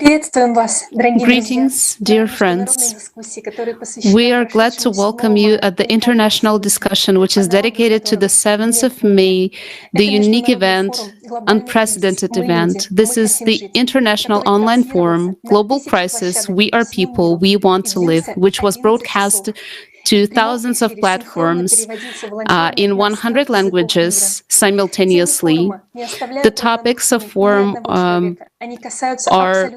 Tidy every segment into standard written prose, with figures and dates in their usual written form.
Greetings, dear friends. We are glad to welcome you at the international discussion, which is dedicated to the 7th of May, the unique event, unprecedented event. This is the International Online Forum, Global Crisis, We Are People, We Want to Live, which was broadcast to thousands of platforms in 100 languages simultaneously. The topics of forum are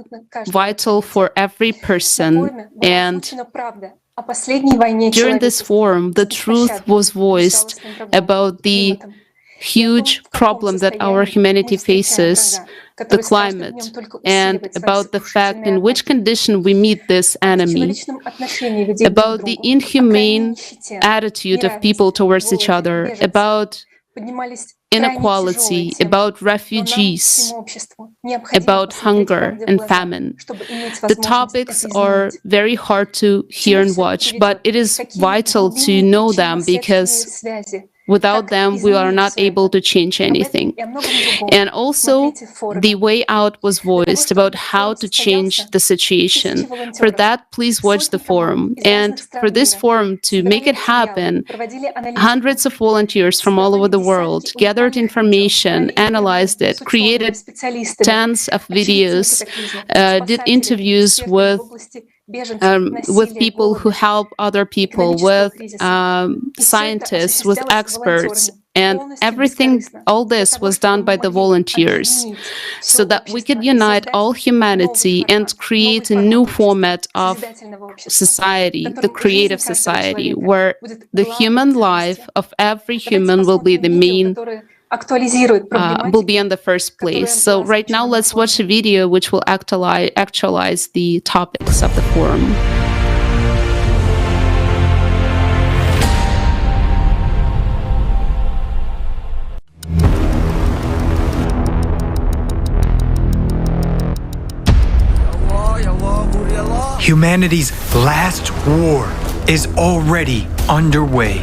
vital for every person, and during this forum, the truth was voiced about the huge problem that our humanity faces, the climate, and about the fact in which condition we meet this enemy, about the inhumane attitude of people towards each other, about inequality, about refugees, about hunger and famine. The topics are very hard to hear and watch, but it is vital to know them because without them, we are not able to change anything. And also, the way out was voiced about how to change the situation. For that, please watch the forum. And for this forum to make it happen, hundreds of volunteers from all over the world gathered information, analyzed it, created tons of videos, did interviews with people who help other people, with scientists, with experts, and everything, all this was done by the volunteers, so that we could unite all humanity and create a new format of society, the creative society, where the human life of every human will be the main will be in the first place. So right now, let's watch a video which will actualize the topics of the forum. Humanity's last war is already underway.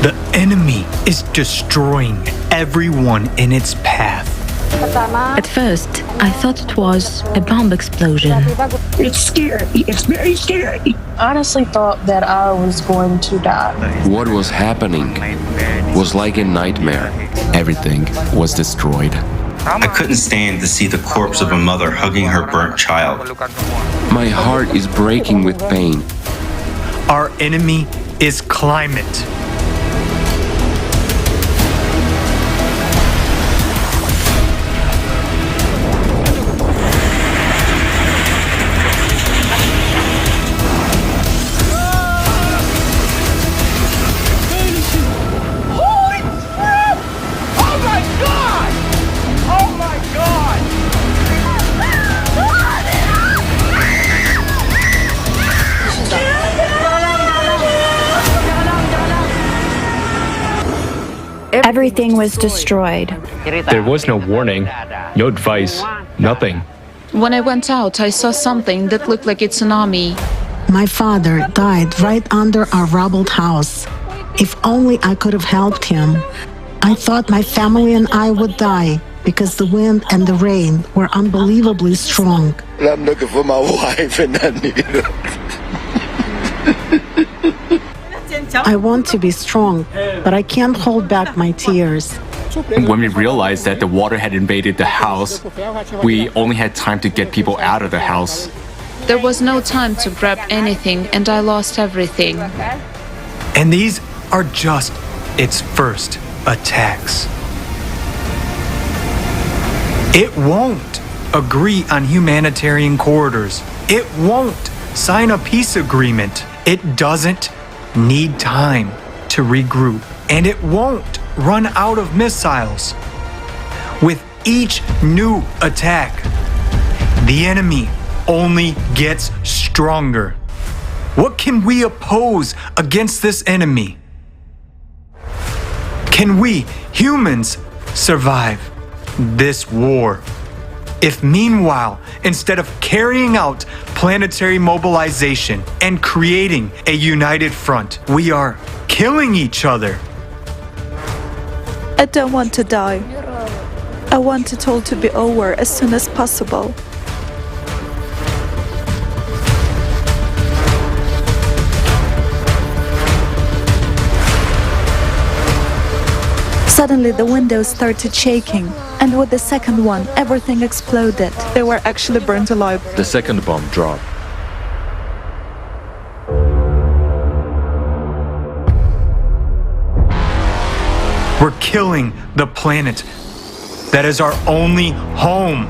The enemy is destroying everyone in its path. At first, I thought it was a bomb explosion. It's scary. It's very scary. I honestly thought that I was going to die. What was happening was like a nightmare. Everything was destroyed. I couldn't stand to see the corpse of a mother hugging her burnt child. My heart is breaking with pain. Our enemy is climate. Everything was destroyed. There was no warning, no advice, nothing. When I went out, I saw something that looked like a tsunami. My father died right under our rubbled house. If only I could have helped him. I thought my family and I would die because the wind and the rain were unbelievably strong. I'm looking for my wife and I need her. I want to be strong, but I can't hold back my tears. When we realized that the water had invaded the house, we only had time to get people out of the house. There was no time to grab anything, and I lost everything. And these are just its first attacks. It won't agree on humanitarian corridors. It won't sign a peace agreement. It doesn't need time to regroup, and it won't run out of missiles. With each new attack, the enemy only gets stronger. What can we oppose against this enemy? Can we, humans, survive this war? If meanwhile, instead of carrying out planetary mobilization and creating a united front, we are killing each other, I don't want to die. I want it all to be over as soon as possible. Suddenly the windows started shaking, and with the second one, everything exploded. They were actually burnt alive. The second bomb dropped. We're killing the planet that is our only home.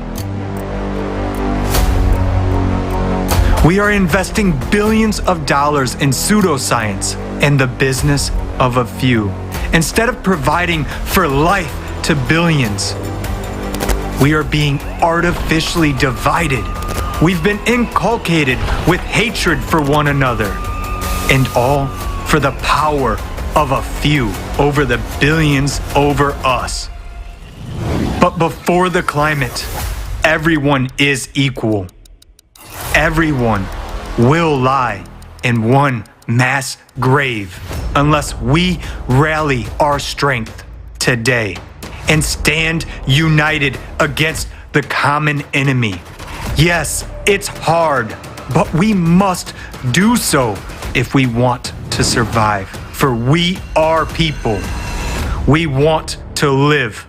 We are investing billions of dollars in pseudoscience and the business of a few. Instead of providing for life to billions, we are being artificially divided. We've been inculcated with hatred for one another, and all for the power of a few over the billions over us. But before the climate, everyone is equal. Everyone will lie in one mass grave unless we rally our strength today and stand united against the common enemy. Yes, it's hard, but we must do so if we want to survive. For we are people. We want to live.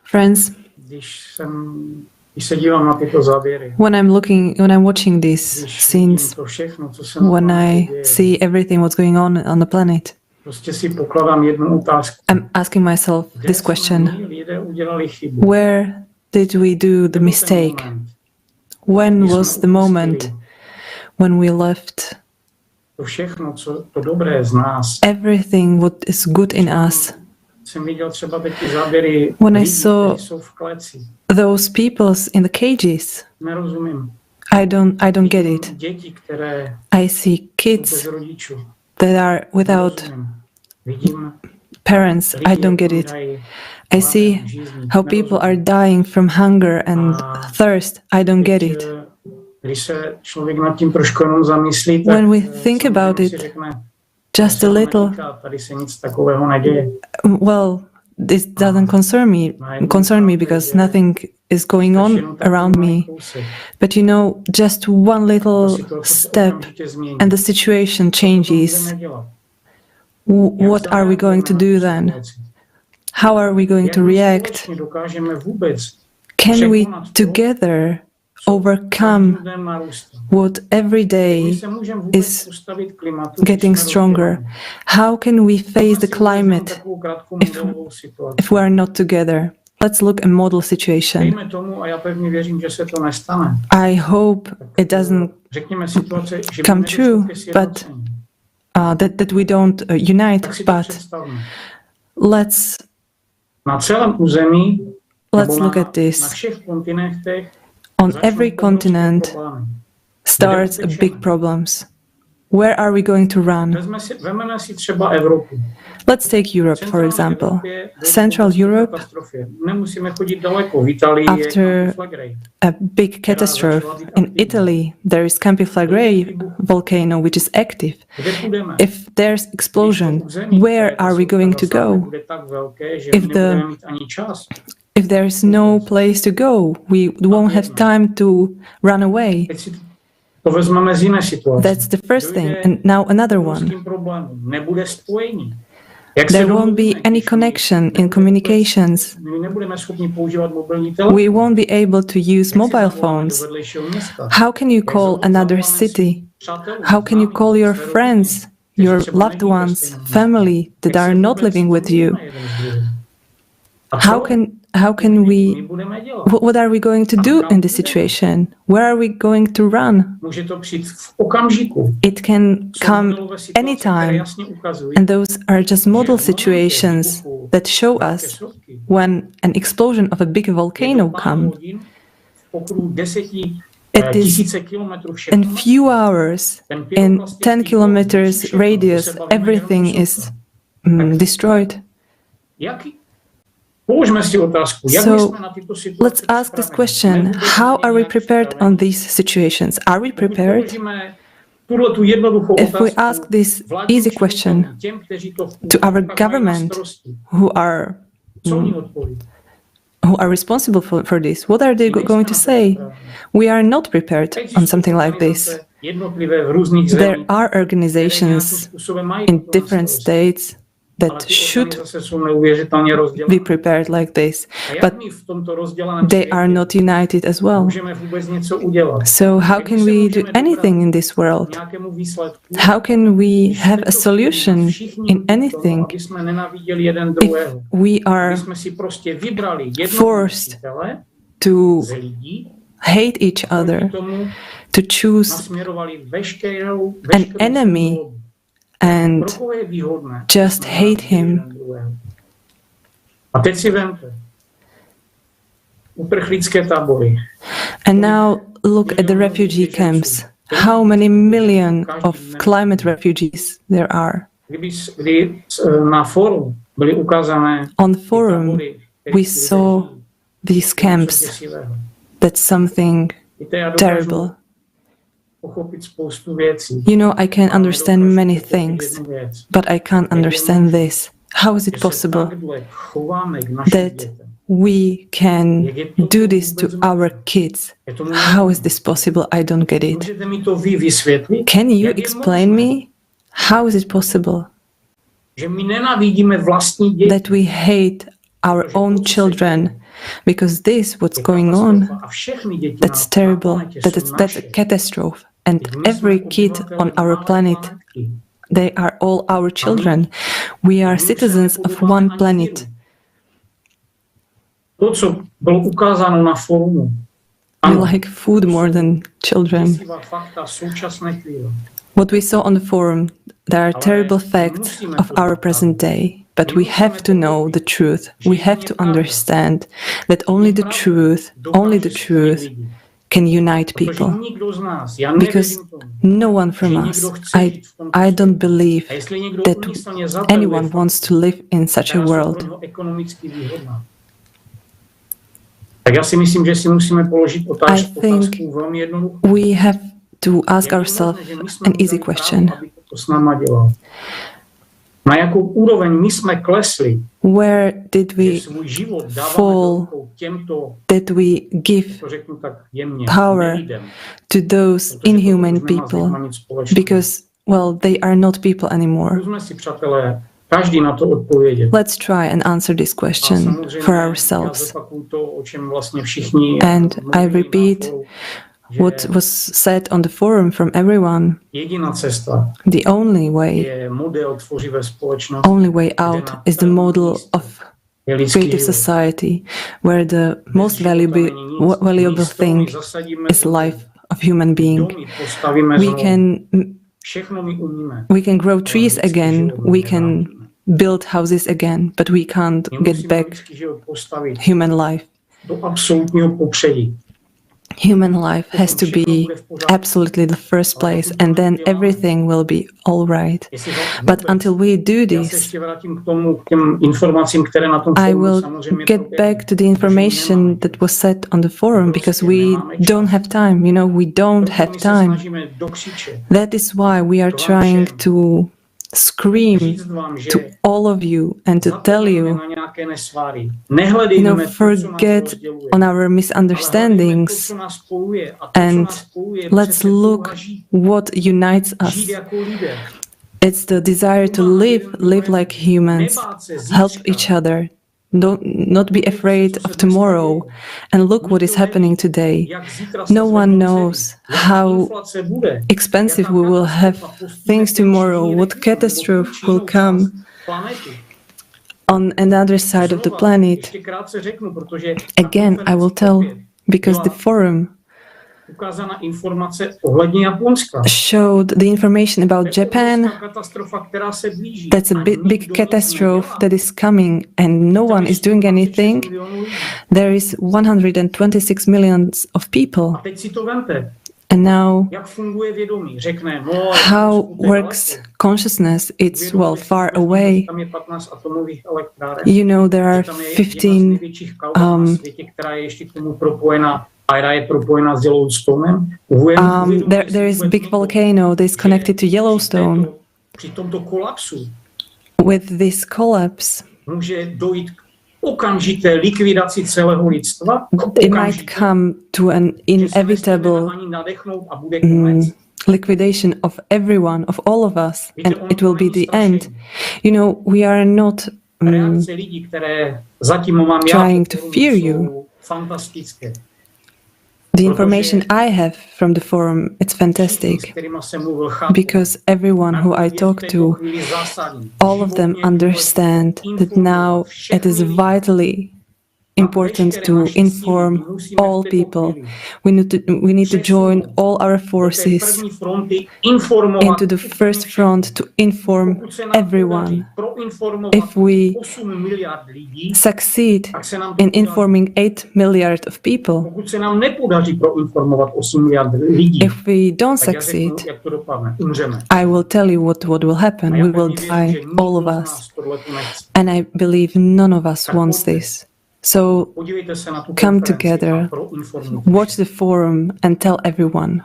Friends, when I'm watching these scenes, when I see everything what's going on the planet, I'm asking myself this question: where did we do the mistake? When was the moment when we left everything what is good in us? When I saw those people in the cages, I don't get it. I see kids that are without parents. I don't get it. I see how people are dying from hunger and thirst. I don't get it. When we think about it just a little, well, this doesn't concern me because nothing is going on around me. But you know, just one little step and the situation changes. What are we going to do then? How are we going to react? Can we together overcome what every day is getting stronger? How can we face the climate if we are not together? Let's look at a model situation. I hope it doesn't come true, but that we don't unite. But let's look at this. On every continent starts big problems. Where are we going to run? Let's take Europe, for example. Central Europe, after a big catastrophe in Italy, there is Campiflagre volcano, which is active. If there's explosion, where are we going to go? If there is no place to go, we won't have time to run away. That's the first thing. And now another one. There won't be any connection in communications. We won't be able to use mobile phones. How can you call another city? How can you call your friends, your loved ones, family that are not living with you? How can we, what are we going to do in this situation? Where are we going to run? It can come anytime, and those are just model situations that show us when an explosion of a big volcano comes. It is in few hours, in 10 kilometers radius, everything is destroyed. So let's ask this question. How are we prepared on these situations? Are we prepared? If we ask this easy question to our government who are responsible for this, what are they going to say? We are not prepared on something like this. There are organizations in different states that should be prepared like this, but they are not united as well. So how can we do anything in this world? How can we have a solution in anything if we are forced to hate each other, to choose an enemy and just hate him? And now look at the refugee camps. How many million of climate refugees there are? On forum, we saw these camps. That's something terrible. You know, I can understand many things, but I can't understand this. How is it possible that we can do this to our kids? How is this possible? I don't get it. Can you explain me? How is it possible that we hate our own children? Because this, what's going on, that's terrible, that's a catastrophe. And every kid on our planet, they are all our children. We are citizens of one planet. We like food more than children. What we saw on the forum, there are terrible facts of our present day. But we have to know the truth. We have to understand that only the truth can unite people. Because no one from us, I don't believe that anyone wants to live in such a world. I think we have to ask ourselves an easy question. Where did we fall? Did we give power to those inhuman people? Because, well, they are not people anymore. Let's try and answer this question for ourselves. And I repeat what was said on the forum from everyone. The only way out is the model of creative society, where the most valuable thing is life of human being. We can grow trees again, we can build houses again, but we can't get back human life. Human life has to be absolutely the first place, and then everything will be all right. But until we do this, I will get back to the information that was said on the forum, because we don't have time. You know, we don't have time. That is why we are trying to scream to all of you and to tell you, forget on our misunderstandings and let's look what unites us. It's the desire to live like humans, help each other, not be afraid of tomorrow. And look what is happening today. No one knows how expensive we will have things tomorrow, what catastrophe will come on another side of the planet. Again, I will tell, because the forum showed the information about Japan. That's a big catastrophe that is coming and no one is doing anything. There is 126 million of people. And now, how works consciousness? It's, well, far away. You know, there are 15 there is a big volcano that is connected to Yellowstone. With this collapse, it might come to an inevitable liquidation of everyone, of all of us, and it will be the end. You know, we are not trying to fear you. The information I have from the forum, it's fantastic, because everyone who I talk to, all of them understand that now it is vitally important to inform all people. We need to join all our forces into the first front to inform everyone. If we succeed in informing 8 million of people, if we don't succeed, I will tell you what will happen. We will die, all of us. And I believe none of us wants this. So come together, watch the forum and tell everyone.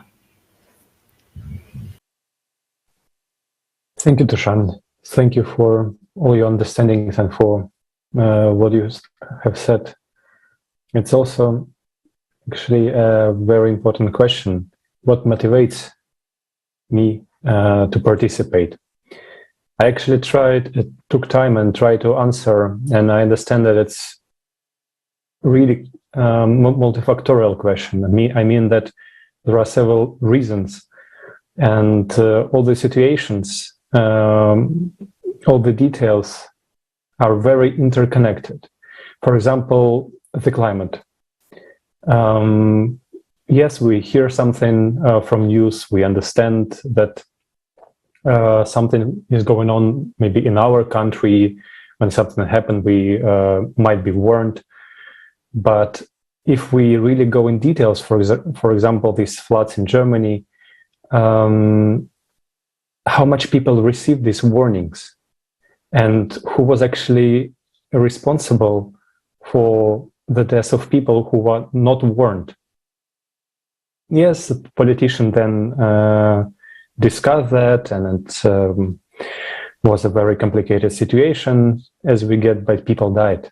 Thank you, Dušan. Thank you for all your understandings and for what you have said. It's also actually a very important question. What motivates me to participate? I actually took time and tried to answer, and I understand that it's really multifactorial question. I mean that there are several reasons, and all the situations, all the details are very interconnected. For example, the climate. Yes, we hear something from news, we understand that something is going on maybe in our country. When something happened, we might be warned. But if we really go in details, for example, these floods in Germany, how much people received these warnings, and who was actually responsible for the deaths of people who were not warned? Yes, the politician then discussed that, and it was a very complicated situation, as we get, but people died.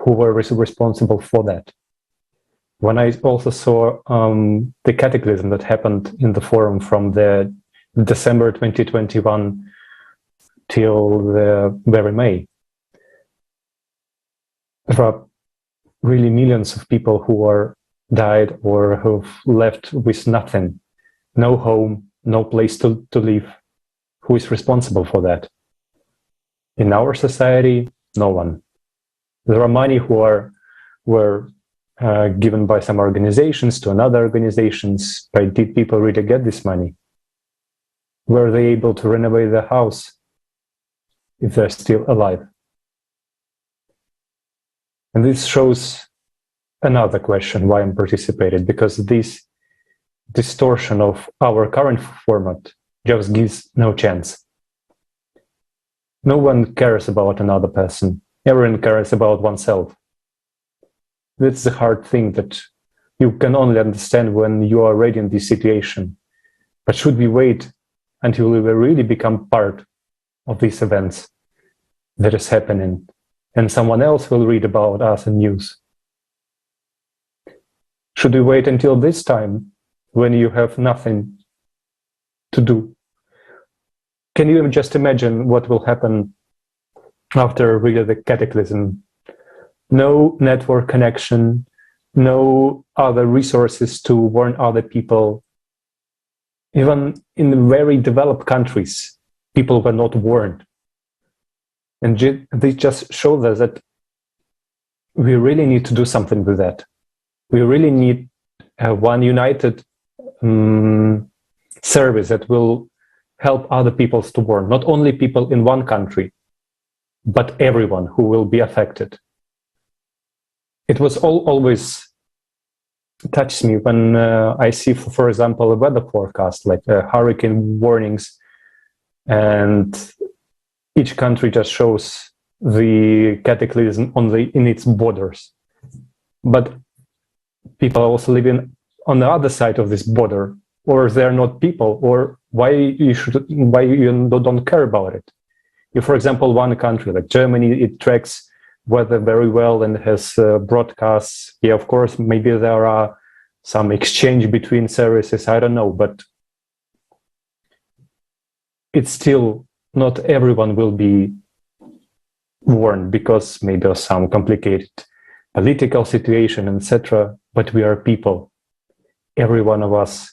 Who were responsible for that? When I also saw the cataclysm that happened in the forum from the December 2021 till the very May, there are really millions of people who are died or who've left with nothing, no home, no place to live. Who is responsible for that? In our society, no one. There are money who were given by some organizations to another organizations, but did people really get this money? Were they able to renovate their house if they're still alive? And this shows another question why I'm participating, because this distortion of our current format just gives no chance. No one cares about another person. Everyone cares about oneself. That's the hard thing that you can only understand when you are already in this situation. But should we wait until we will really become part of these events that is happening, and someone else will read about us in news? Should we wait until this time when you have nothing to do? Can you just imagine what will happen after really the cataclysm? No network connection, no other resources to warn other people. Even in very developed countries, people were not warned. And they just showed us that we really need to do something with that. We really need one united service that will help other people to warn, not only people in one country, but everyone who will be affected. It was always touches me when I see, for example, a weather forecast, like hurricane warnings, and each country just shows the cataclysm in its borders. But people are also living on the other side of this border, or they're not people, or why you don't care about it. If, for example, one country like Germany, it tracks weather very well and has broadcasts. Yeah, of course, maybe there are some exchange between services, I don't know, but it's still not everyone will be warned because maybe of some complicated political situation, etc. But we are people. Every one of us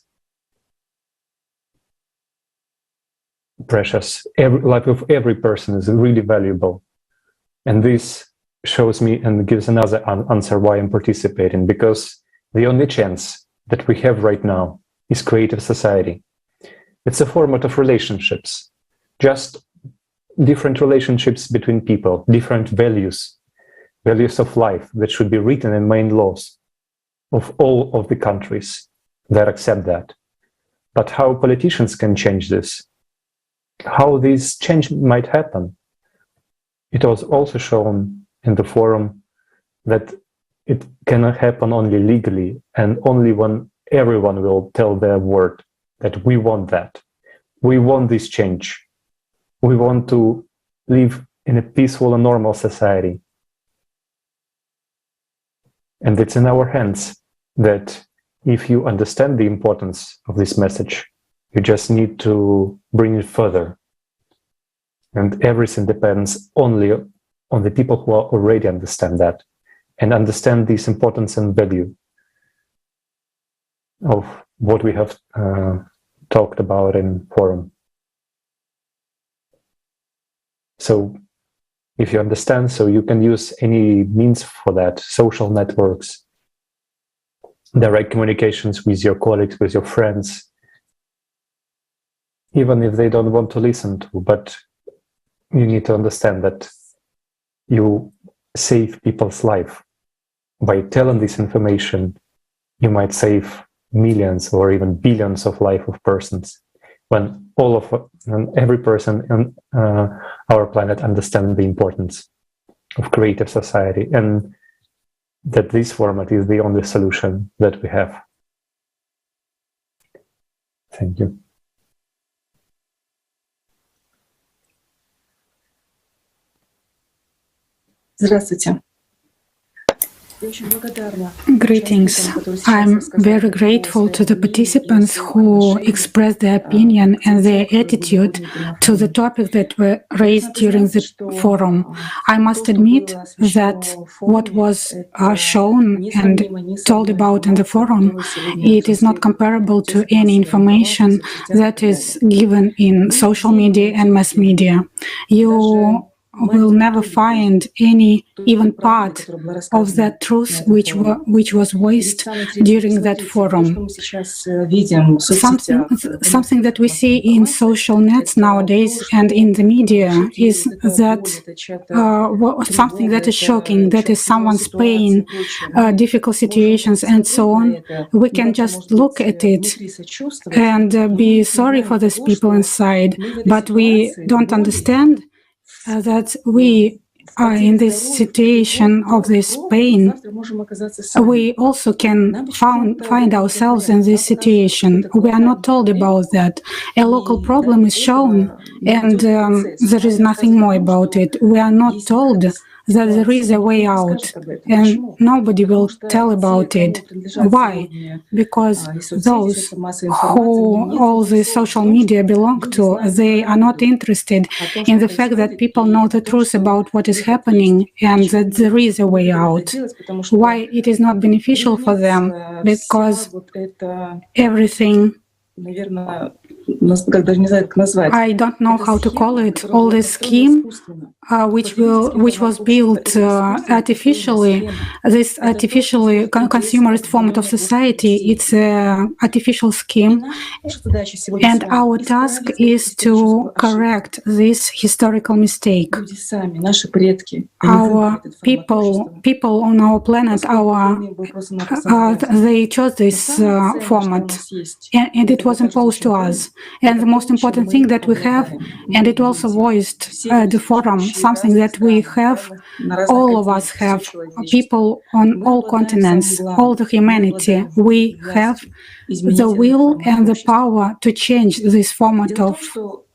precious. Life of every person is really valuable. And this shows me and gives another answer why I'm participating, because the only chance that we have right now is creative society. It's a format of relationships, just different relationships between people, different values of life that should be written in main laws of all of the countries that accept that. But how politicians can change this, how this change might happen. It was also shown in the forum that it cannot happen only legally and only when everyone will tell their word that we want that. We want this change. We want to live in a peaceful and normal society. And it's in our hands that if you understand the importance of this message, you just need to bring it further. And everything depends only on the people who already understand that and understand this importance and value of what we have talked about in forum. So if you understand, so you can use any means for that, social networks, direct communications with your colleagues, with your friends, even if they don't want to listen to, but you need to understand that you save people's life. By telling this information, you might save millions or even billions of life of persons. When every person on our planet understands the importance of creative society and that this format is the only solution that we have. Thank you. Здравствуйте. Greetings. I'm very grateful to the participants who expressed their opinion and their attitude to the topic that were raised during the forum. I must admit that what was shown and told about in the forum, it is not comparable to any information that is given in social media and mass media. You will never find any even part of that truth which was voiced during that forum. Something that we see in social nets nowadays and in the media is that something that is shocking, that is someone's pain, difficult situations and so on. We can just look at it and be sorry for these people inside, but we don't understand that we are in this situation of this pain. We also can find ourselves in this situation. We are not told about that. A local problem is shown and there is nothing more about it. We are not told that there is a way out and nobody will tell about it. Why? Because those who all the social media belong to, they are not interested in the fact that people know the truth about what is happening and that there is a way out. Why it is not beneficial for them? Because everything, I don't know how to call it, all this scheme which was built artificially. This artificially consumerist format of society, it's an artificial scheme, and our task is to correct this historical mistake. Our people on our planet, they chose this format, and it was imposed to us. And the most important thing that we have, and it also voiced the forum, something that we have, all of us have, people on all continents, all the humanity, we have the will and the power to change this format of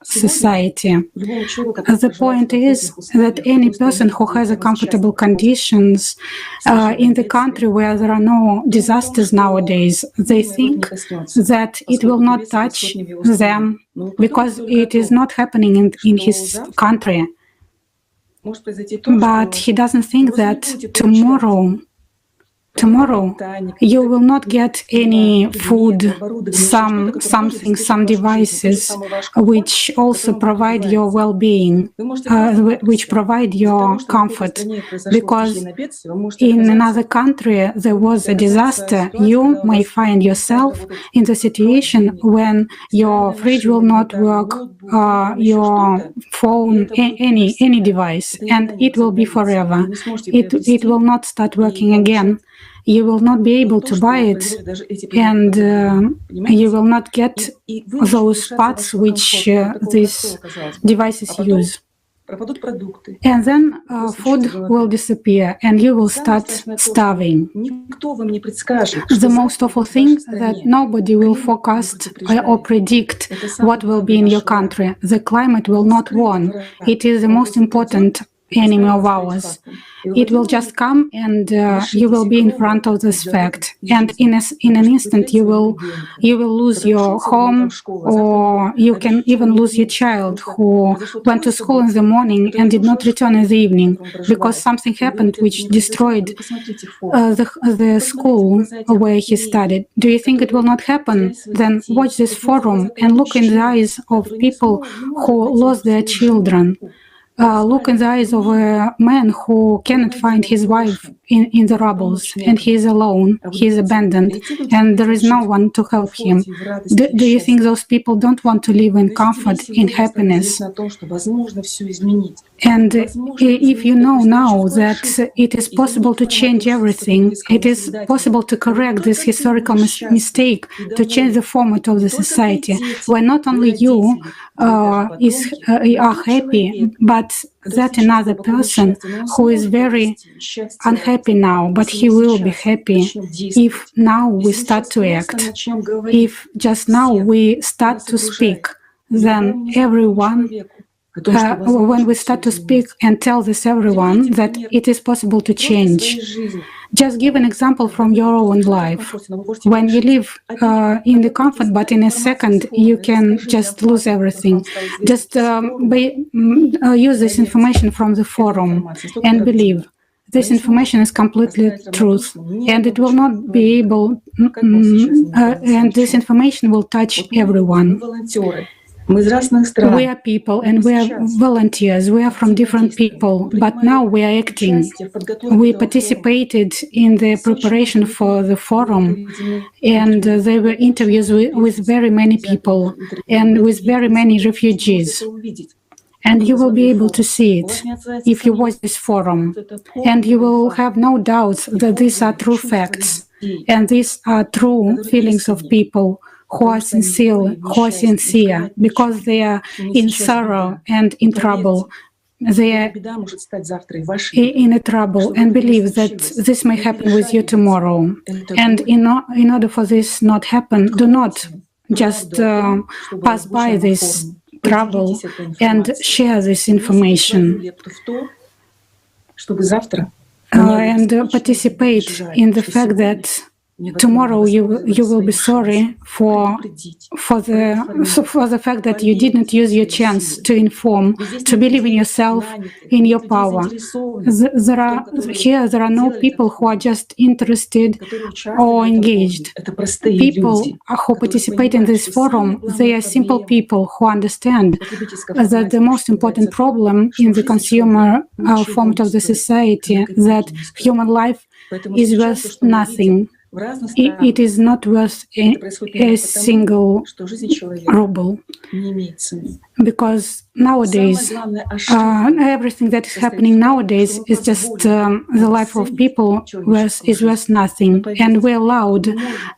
society. The point is that any person who has a comfortable conditions in the country where there are no disasters nowadays, they think that it will not touch them because it is not happening in his country. But he doesn't think that tomorrow you will not get any food, some devices which also provide your well-being, which provide your comfort. Because in another country there was a disaster, you may find yourself in the situation when your fridge will not work, your phone, any device, and it will be forever. It will not start working again. You will not be able to buy it, and you will not get those parts which these devices use. And then food will disappear and you will start starving. The most awful thing that nobody will forecast or predict what will be in your country. The climate will not win. It is the most important enemy of ours. It will just come and you will be in front of this fact, and in an instant you will lose your home, or you can even lose your child who went to school in the morning and did not return in the evening because something happened which destroyed the school where he studied. Do you think it will not happen? Then watch this forum and look in the eyes of people who lost their children. Look in the eyes of a man who cannot find his wife in the rubble, and he is alone, he is abandoned, and there is no one to help him. Do you think those people don't want to live in comfort, in happiness? And if you know now that it is possible to change everything, it is possible to correct this historical mistake, to change the format of the society, where not only you are happy, but that another person who is very unhappy now, but he will be happy if now we start to act. If just now we start to speak, then everyone, when we start to speak and tell this everyone that it is possible to change. Just give an example from your own life. When you live in the comfort, but in a second you can just lose everything. Just use this information from the forum and believe. This information is completely truth, and it will not be able, and this information will touch everyone. We are people and we are volunteers. We are from different people, but now we are acting. We participated in the preparation for the forum, and there were interviews with very many people and with very many refugees. And you will be able to see it if you watch this forum. And you will have no doubts that these are true facts, and these are true feelings of people who are sincere, because they are in sorrow and in trouble. They are in a trouble and believe that this may happen with you tomorrow. And in order for this not happen, do not just pass by this trouble and share this information. And participate in the fact that tomorrow you will be sorry for the fact that you did not use your chance to inform, to believe in yourself, in your power. There are no people who are just interested or engaged. People who participate in this forum, they are simple people who understand that the most important problem in the consumer format of the society, that human life is worth nothing. It is not worth a single ruble, because nowadays everything that is happening nowadays is just the life of people is worth nothing, and we allowed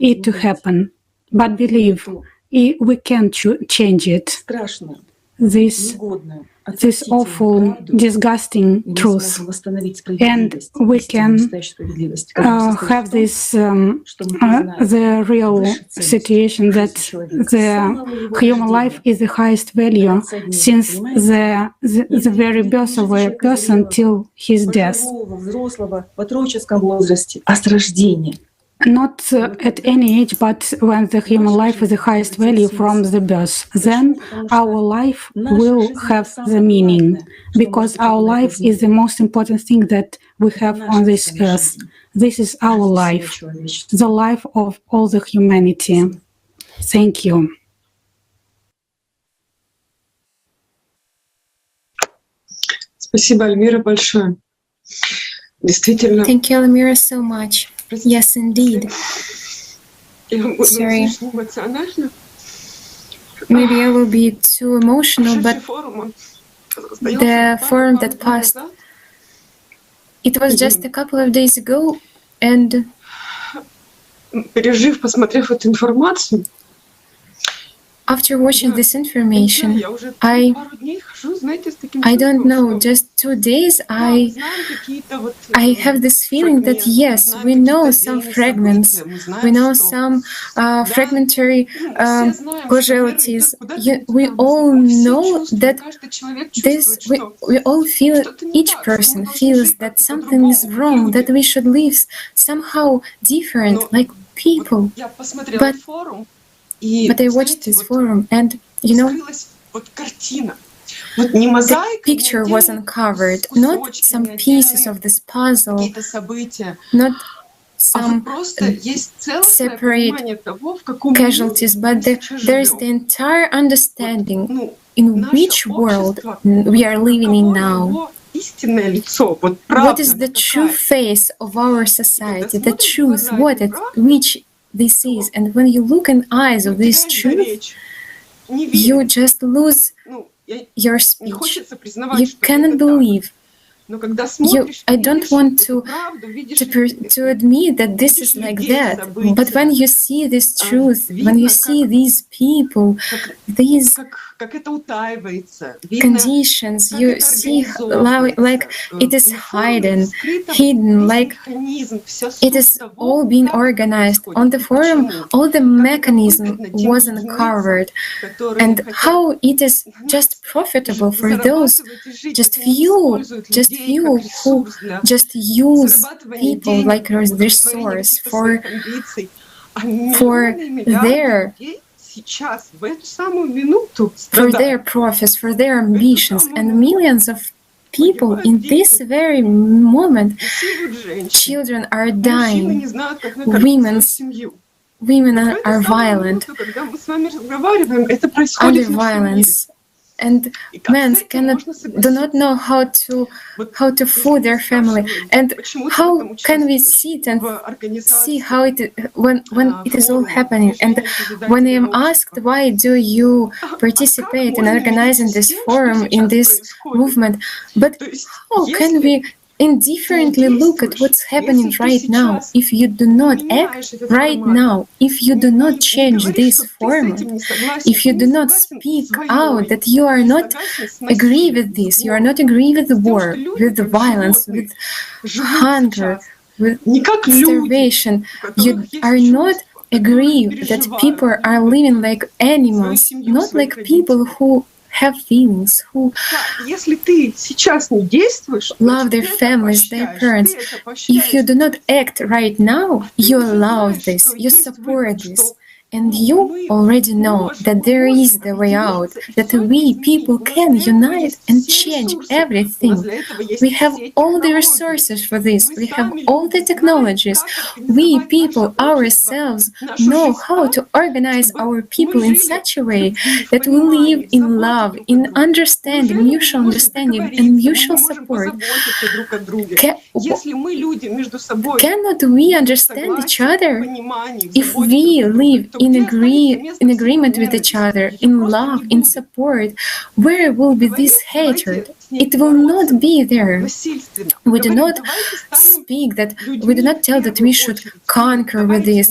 it to happen. But believe, we can change it. This awful, disgusting truth, and we can have this the real situation that the human life is the highest value since the very birth of a person till his death. Not at any age, but when the human life is the highest value from the birth, then our life will have the meaning, because our life is the most important thing that we have on this earth. This is our life, the life of all the humanity. Thank you. Спасибо, Almira, большое. Действительно. Thank you, Almira, so much. Yes, indeed. Sorry. Maybe I will be too emotional, but the forum that passed, it was just a couple of days ago, and посмотрев эту информацию, after watching this information, I don't know, just 2 days, I have this feeling that yes, we know some fragments, we know some fragmentary causality. We all know that we all feel, each person feels that something is wrong, that we should live somehow different, like people. But I watched this forum, and the picture was uncovered, not some pieces of this puzzle, not some separate casualties, but there is the entire understanding in which world we are living in now. What is the true face of our society, the truth, which this is, and when you look in the eyes of this truth, you just lose your speech. You cannot believe. I don't want to admit that this is like that, but when you see this truth, when you see these people, these conditions, you see like it is hidden, like it is all being organized. On the forum, all the mechanism was uncovered, and how it is just profitable for those just few who just use people like resource for their profits, for their ambitions, and millions of people in this very moment, children are dying, women are violent, under violence, and men do not know how to food their family. And how can we sit and see how when it is all happening? And when I am asked, why do you participate in organizing this forum, in this movement, but how can we indifferently look at what's happening right now if you do not act right now, if you do not change this format, if you do not speak out that you are not agree with this, you are not agree with the war, with the violence, with hunger, with starvation, you are not agree that people are living like animals, not like people who have feelings, who love their families, their parents. If you do not act right now, you allow this, you support this. And you already know that there is the way out, that we people can unite and change everything. We have all the resources for this. We have all the technologies. We people ourselves know how to organize our people in such a way that we live in love, in understanding, mutual understanding and mutual support. Cannot we understand each other? If we live in agreement with each other, in love, in support, where will be this hatred? It will not be there. We do not speak that, we do not tell that we should conquer with this.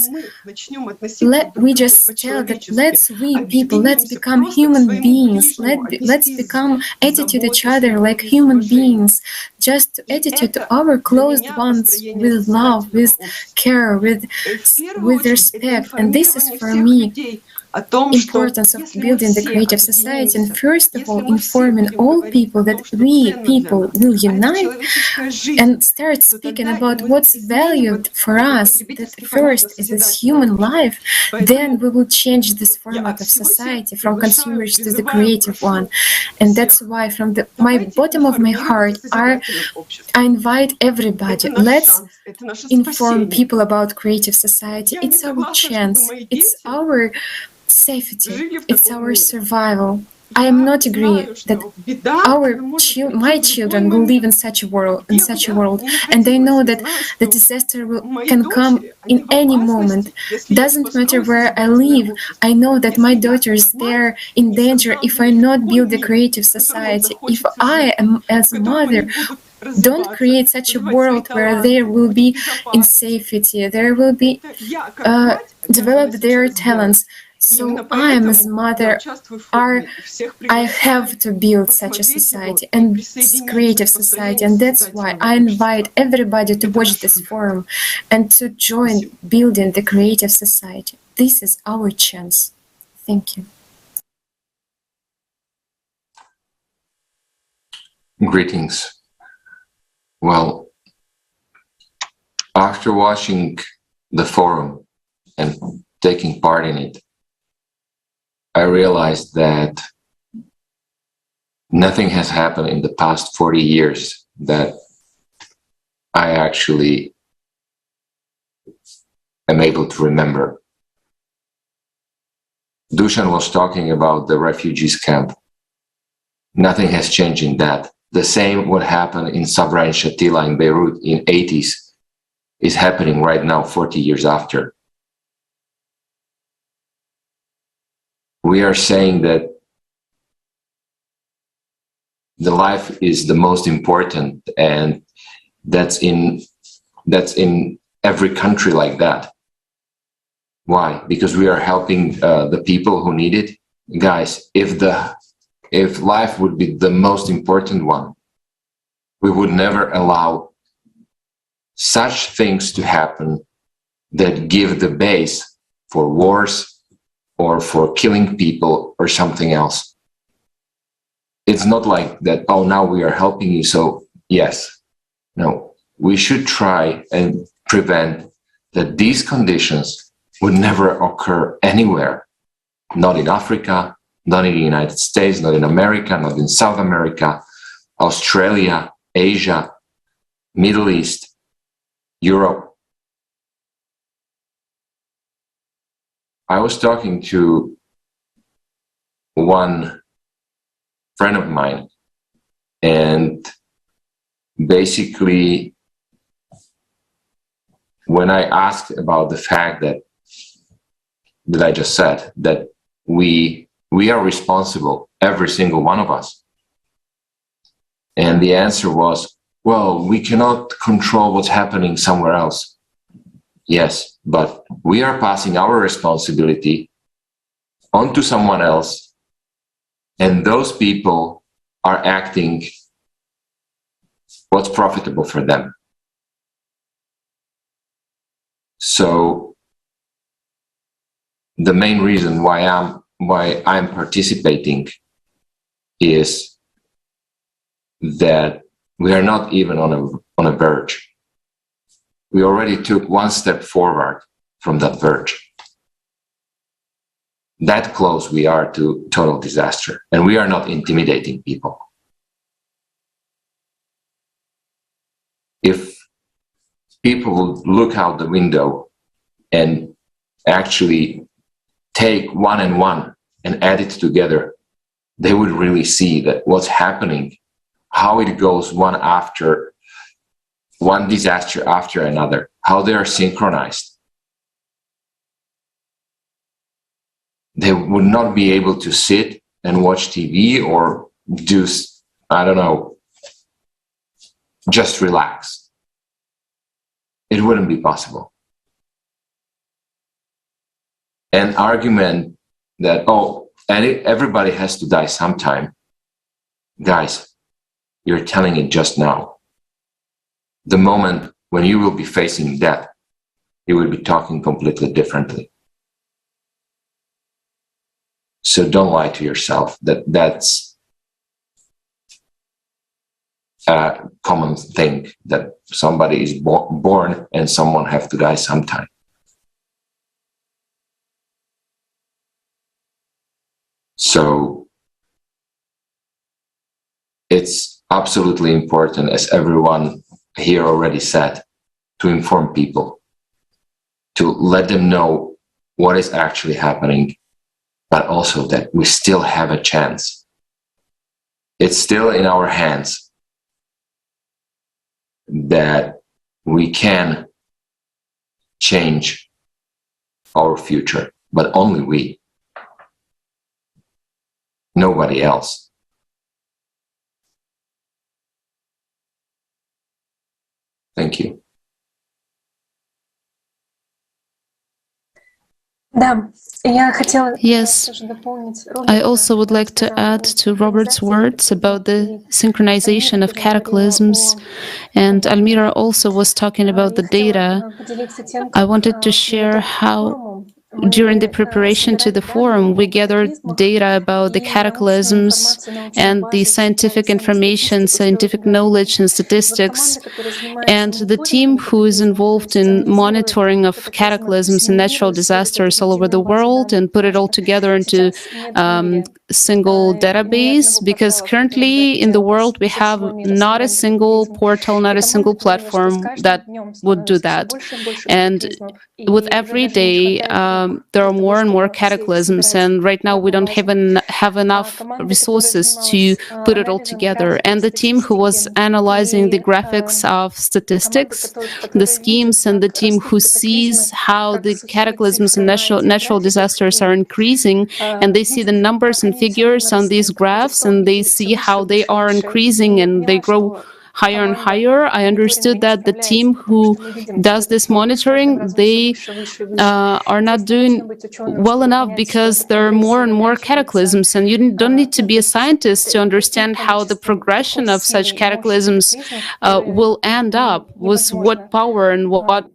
We just tell that let's become human beings. Let's become attitude each other like human beings. Just attitude to our closed ones with love, with care, with respect. And this is for me importance of building the creative society, and first of all informing all people that we people will unite and start speaking about what's valued for us, that first is this human life, then we will change this format of society from consumers to the creative one. And that's why from my bottom of my heart I invite everybody, let's inform people about creative society. It's our chance, it's our safety, it's our survival. I am not agree that my children will live in such a world, and they know that the disaster can come in any moment. Doesn't matter where I live. I know that my daughter is there in danger if I not build a creative society. If I am as a mother don't create such a world where they will be in safety, there will be develop their talents. So I am as a mother, I have to build such a society and this creative society, and that's why I invite everybody to watch this forum and to join building the creative society. This is our chance. Thank you. Greetings. Well, after watching the forum and taking part in it, I realized that nothing has happened in the past 40 years that I actually am able to remember. Dušan was talking about the refugees camp. Nothing has changed in that. The same what happened in Sabra and Shatila in Beirut in 80s is happening right now, 40 years after. We are saying that the life is the most important, and that's in every country like that. Why? Because we are helping the people who need it. Guys, if life would be the most important one, we would never allow such things to happen that give the base for wars or for killing people or something else. It's not like that, oh, now we are helping you, so yes. No, we should try and prevent that these conditions would never occur anywhere. Not in Africa, not in the United States, not in America, not in South America, Australia, Asia, Middle East, Europe. I was talking to one friend of mine, and basically when I asked about the fact that I just said, that we are responsible, every single one of us. And the answer was, well, we cannot control what's happening somewhere else. Yes, but we are passing our responsibility onto someone else, and those people are acting what's profitable for them. So the main reason why I'm participating is that we are not even on a verge. We already took one step forward from that verge. That close we are to total disaster, and we are not intimidating people. If people would look out the window and actually take one and one and add it together, they would really see that what's happening, how it goes one disaster after another, how they are synchronized. They would not be able to sit and watch TV or do, I don't know, just relax. It wouldn't be possible. An argument that, oh, and everybody has to die sometime. Guys, you're telling it just now. The moment when you will be facing death, you will be talking completely differently. So don't lie to yourself that that's a common thing, that somebody is born and someone have to die sometime. So it's absolutely important, as everyone here already said, to inform people, to let them know what is actually happening, but also that we still have a chance. It's still in our hands that we can change our future, but only we. Nobody else. Thank you. Yes, I also would like to add to Robert's words about the synchronization of cataclysms, and Almira also was talking about the data. I wanted to share how during the preparation to the forum, we gathered data about the cataclysms and the scientific information, scientific knowledge and statistics. And the team who is involved in monitoring of cataclysms and natural disasters all over the world and put it all together into single database, because currently in the world we have not a single portal, not a single platform that would do that. And with every day, there are more and more cataclysms, and right now we don't have enough resources to put it all together. And the team who was analyzing the graphics of statistics, the schemes, and the team who sees how the cataclysms and natural disasters are increasing, and they see the numbers and figures on these graphs, and they see how they are increasing and they grow higher and higher. I understood that the team who does this monitoring, they are not doing well enough, because there are more and more cataclysms, and you don't need to be a scientist to understand how the progression of such cataclysms will end up, with what power and what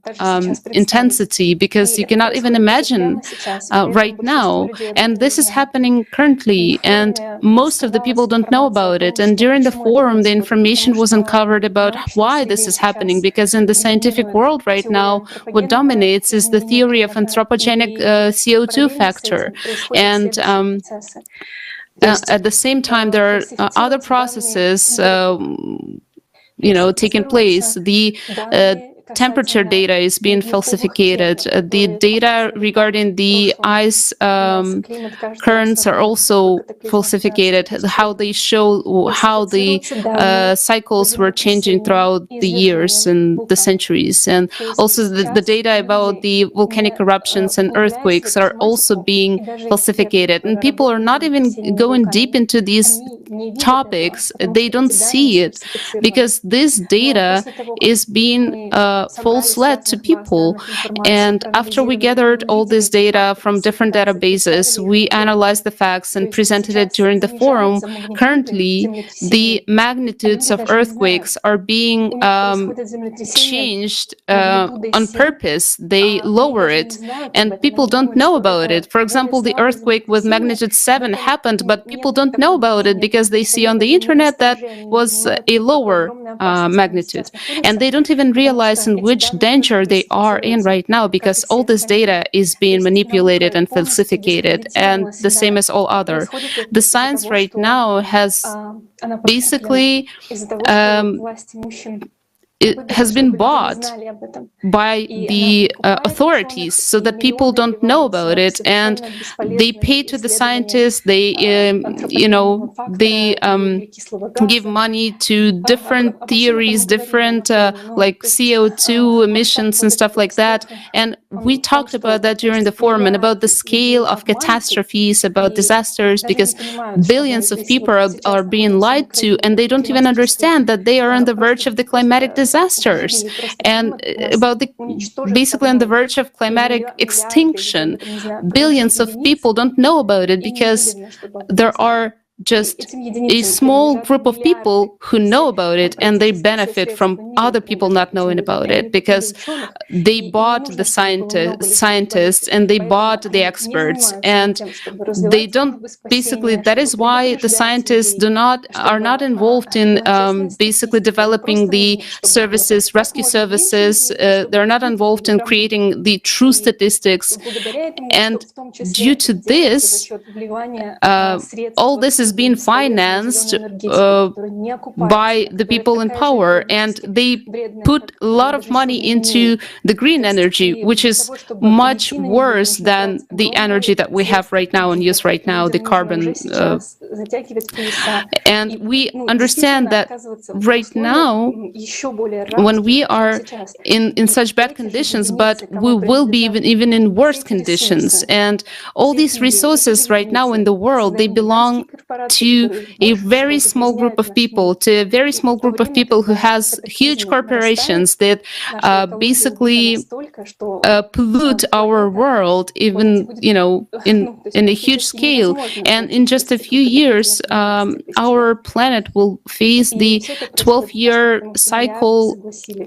intensity, because you cannot even imagine right now. And this is happening currently, and most of the people don't know about it. And during the forum, the information was uncovered about why this is happening, because in the scientific world right now, what dominates is the theory of anthropogenic CO2 factor. And at the same time, there are other processes taking place. The temperature data is being falsificated. The data regarding the ice currents are also falsificated, how they show how the cycles were changing throughout the years and the centuries. And also the data about the volcanic eruptions and earthquakes are also being falsificated. And people are not even going deep into these topics. They don't see it, because this data is being false lead to people. And after we gathered all this data from different databases, we analyzed the facts and presented it during the forum. Currently, the magnitudes of earthquakes are being changed on purpose. They lower it, and people don't know about it. For example, the earthquake with magnitude 7 happened, but people don't know about it because they see on the internet that was a lower magnitude. And they don't even realize in which danger they are in right now, because all this data is being manipulated and falsified, and the same as all other. The science right now has basically it has been bought by the authorities so that people don't know about it, and they pay to the scientists. They give money to different theories, different like CO2 emissions and stuff like that. And we talked about that during the forum, and about the scale of catastrophes, about disasters, because billions of people are being lied to, and they don't even understand that they are on the verge of the climatic disasters, and about basically on the verge of climatic extinction. Billions of people don't know about it because there are just a small group of people who know about it, and they benefit from other people not knowing about it because they bought the scientists and they bought the experts, and they don't basically. That is why the scientists are not involved in basically developing the services, rescue services. They're not involved in creating the true statistics, and due to this, all this is being financed by the people in power, and they put a lot of money into the green energy, which is much worse than the energy that we have right now and use right now, the carbon. And we understand that right now, when we are in such bad conditions, but we will be even in worse conditions. And all these resources right now in the world, they belong to a very small group of people, who has huge corporations that basically pollute our world, even in a huge scale. And in just a few years, our planet will face the 12-year cycle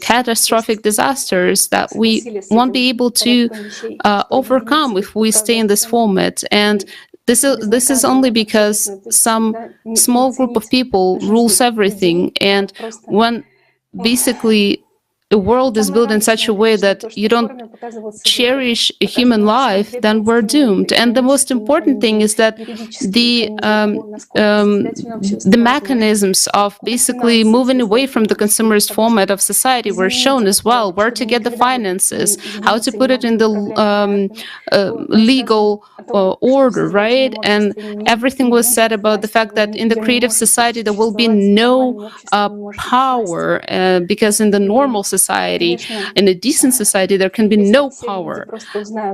catastrophic disasters that we won't be able to overcome if we stay in this format. And this is only because some small group of people rules everything, and when basically the world is built in such a way that you don't cherish a human life, then we're doomed. And the most important thing is that the mechanisms of basically moving away from the consumerist format of society were shown as well, where to get the finances, how to put it in the legal order, right? And everything was said about the fact that in the creative society there will be no power, because in the normal society, in a decent society, there can be no power.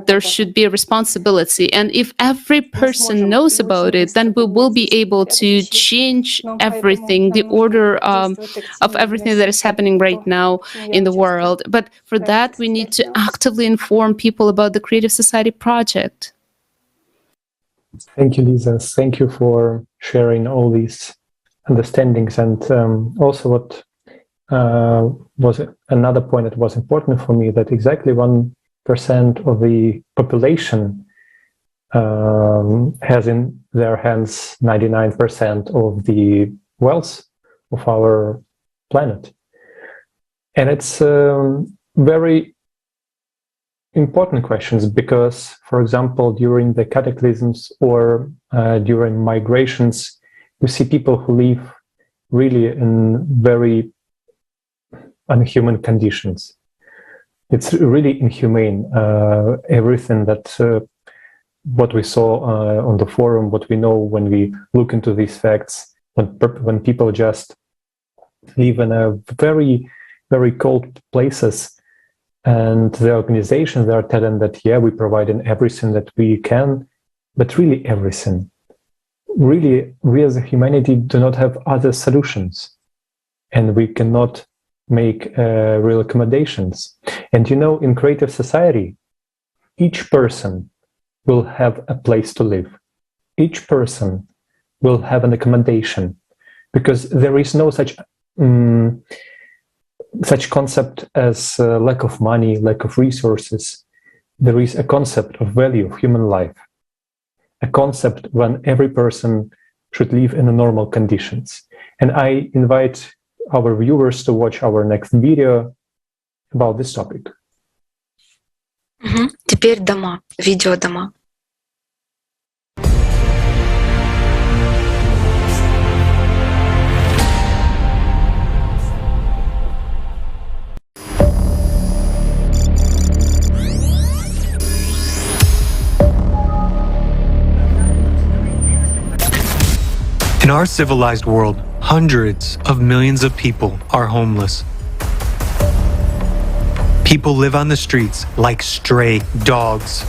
There should be a responsibility. And if every person knows about it, then we will be able to change everything, the order of everything that is happening right now in the world. But for that, we need to actively inform people about the Creative Society project. Thank you, Lisa. Thank you for sharing all these understandings, and also what was another point that was important for me, that exactly 1% of the population has in their hands 99% of the wealth of our planet. And it's very important questions because, for example, during the cataclysms or during migrations, we see people who live really in very unhuman conditions. It's really inhumane. Everything that what we saw on the forum, what we know when we look into these facts, when people just live in a very, very cold places, and the organizations, they are telling that, yeah, we provide everything that we can, but really everything. Really, we as a humanity do not have other solutions, and we cannot make real accommodations. And in creative society, each person will have a place to live. Each person will have an accommodation, because there is no such concept as lack of money, lack of resources. There is a concept of value of human life, a concept when every person should live in normal conditions. And I invite our viewers to watch our next video about this topic. Теперь дома, видеодома. In our civilized world, hundreds of millions of people are homeless. People live on the streets like stray dogs.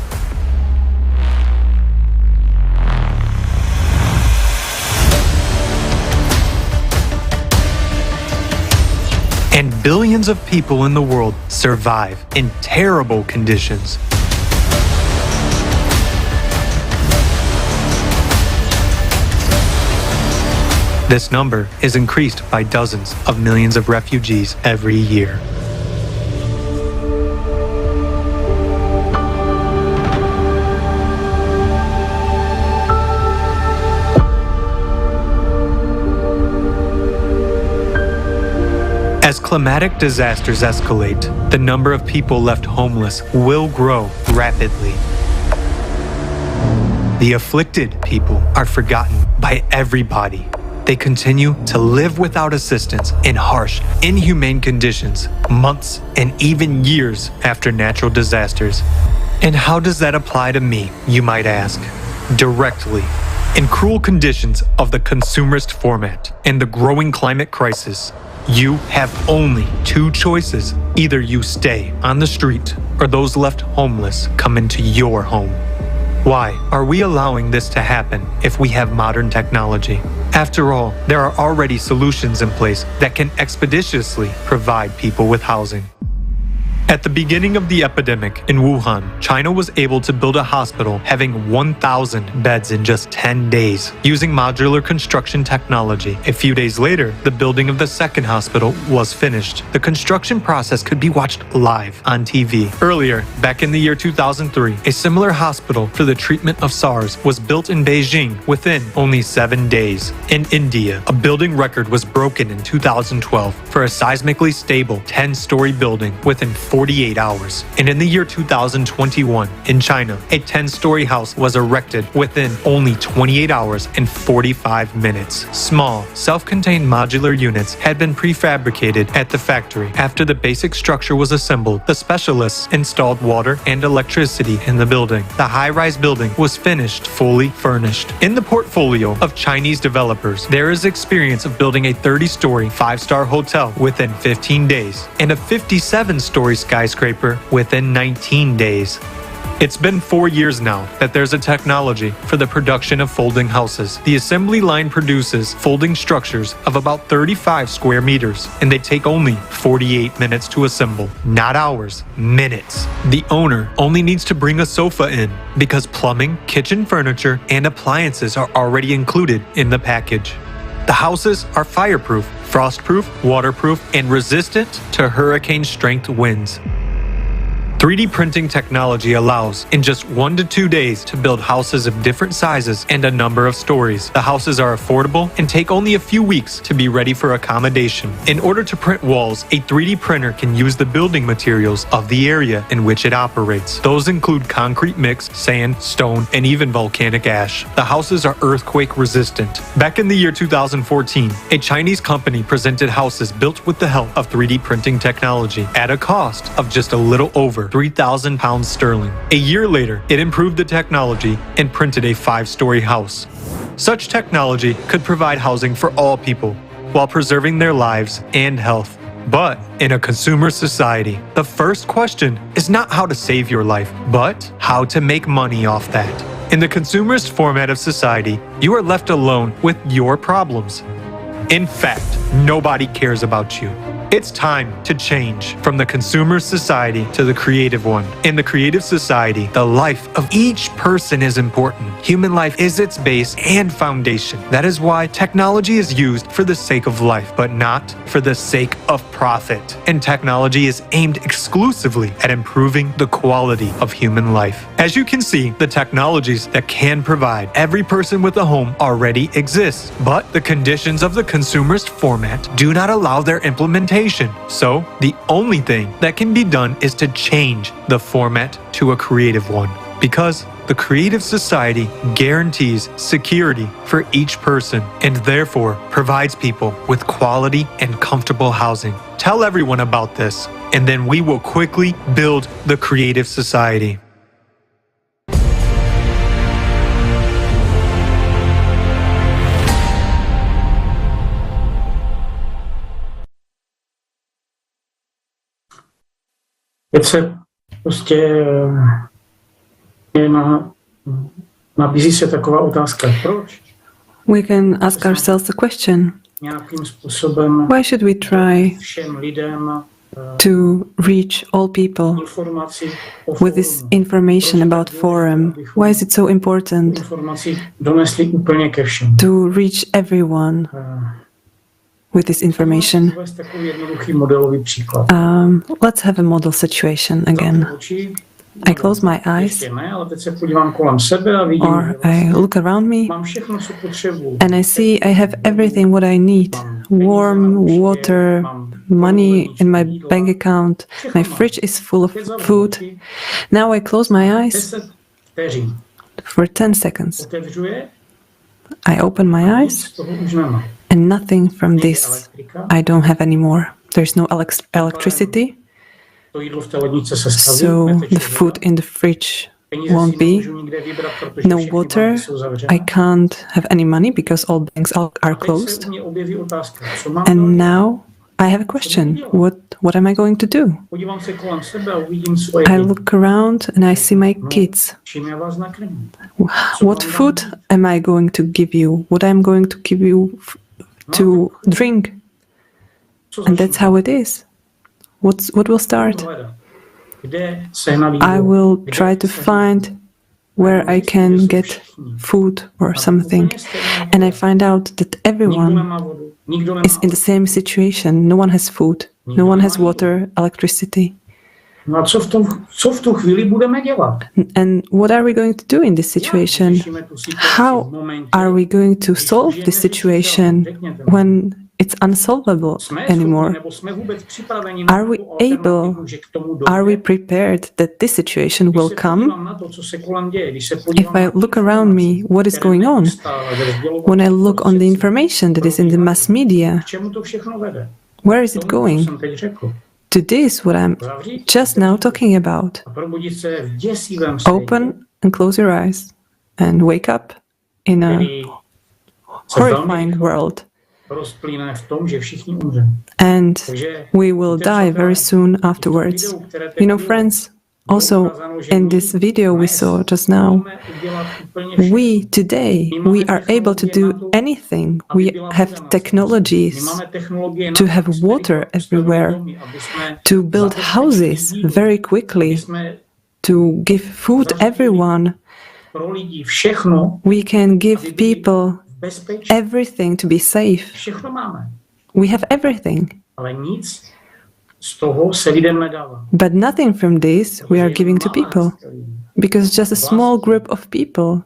And billions of people in the world survive in terrible conditions. This number is increased by dozens of millions of refugees every year. As climatic disasters escalate, the number of people left homeless will grow rapidly. The afflicted people are forgotten by everybody. They continue to live without assistance in harsh, inhumane conditions, months and even years after natural disasters. And how does that apply to me, you might ask? Directly. In cruel conditions of the consumerist format and the growing climate crisis, you have only two choices. Either you stay on the street or those left homeless come into your home. Why are we allowing this to happen if we have modern technology? After all, there are already solutions in place that can expeditiously provide people with housing. At the beginning of the epidemic in Wuhan, China was able to build a hospital having 1,000 beds in just 10 days, using modular construction technology. A few days later, the building of the second hospital was finished. The construction process could be watched live on TV. Earlier, back in the year 2003, a similar hospital for the treatment of SARS was built in Beijing within only 7 days. In India, a building record was broken in 2012 for a seismically stable 10-story building within 48 hours. And in the year 2021, in China, a 10-story house was erected within only 28 hours and 45 minutes. Small, self-contained modular units had been prefabricated at the factory. After the basic structure was assembled, the specialists installed water and electricity in the building. The high-rise building was finished fully furnished. In the portfolio of Chinese developers, there is experience of building a 30-story, 5-star hotel within 15 days and a 57-story skyscraper within 19 days. It's been 4 years now that there's a technology for the production of folding houses. The assembly line produces folding structures of about 35 square meters, and they take only 48 minutes to assemble. Not hours, minutes. The owner only needs to bring a sofa in because plumbing, kitchen furniture, and appliances are already included in the package. The houses are fireproof, frostproof, waterproof, and resistant to hurricane-strength winds. 3D printing technology allows, in just 1 to 2 days, to build houses of different sizes and a number of stories. The houses are affordable and take only a few weeks to be ready for accommodation. In order to print walls, a 3D printer can use the building materials of the area in which it operates. Those include concrete mix, sand, stone, and even volcanic ash. The houses are earthquake resistant. Back in the year 2014, a Chinese company presented houses built with the help of 3D printing technology at a cost of just a little over £3,000 sterling. A year later, it improved the technology and printed a 5-story house. Such technology could provide housing for all people while preserving their lives and health. But in a consumer society, the first question is not how to save your life, but how to make money off that. In the consumerist format of society, you are left alone with your problems. In fact, nobody cares about you. It's time to change from the consumer society to the creative one. In the creative society, the life of each person is important. Human life is its base and foundation. That is why technology is used for the sake of life, but not for the sake of profit. And technology is aimed exclusively at improving the quality of human life. As you can see, the technologies that can provide every person with a home already exist, but the conditions of the consumerist format do not allow their implementation. So, the only thing that can be done is to change the format to a creative one, because the creative society guarantees security for each person and therefore provides people with quality and comfortable housing. Tell everyone about this, and then we will quickly build the creative society. Teď se prostě nabízí se taková otázka, proč? We can ask ourselves the question, Nějakým způsobem why should we try všem lidem to reach all people informaci o with this information about forum? Why is it so important informaci donesli úplně ke všem? to reach everyone with this information? Takový jednoduchý modelový příklad. Let's have a model situation again. I close my eyes, or I look around me, and I see I have everything what I need. Warm water, money in my bank account, my fridge is full of food. Now I close my eyes for 10 seconds. I open my eyes, and nothing from this I don't have anymore. There's no electricity, so the food in the fridge won't be. No water, I can't have any money because all banks are closed. And now I have a question. What am I going to do? I look around and I see my kids. What food am I going to give you? What am I going to give you to drink? And that's how it is. What will start? I will try to find where I can get food or something. And I find out that everyone is in the same situation. No one has food, no one has water, electricity. And what are we going to do in this situation? How are we going to solve this situation when it's unsolvable anymore? Are we able, are we prepared that this situation will come? If I look around me, what is going on? When I look on the information that is in the mass media, where is it going? To this, what I'm just now talking about. Open and close your eyes and wake up in a horrifying world. And we will die very soon afterwards. You know, friends, also in this video we saw just now, today we are able to do anything. We have technologies to have water everywhere, to build houses very quickly, to give food everyone. We can give people everything to be safe. We have everything. But nothing from this we are giving to people, because just a small group of people,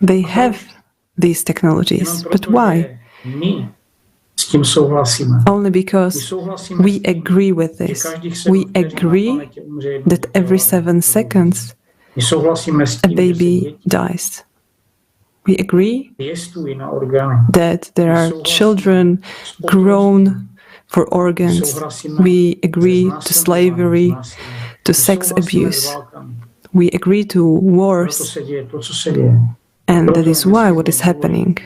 they have these technologies. But why? Only because we agree with this. We agree that every 7 seconds a baby dies. We agree that there are children grown for organs. We agree to slavery, to sex abuse. We agree to wars. And that is why what is happening.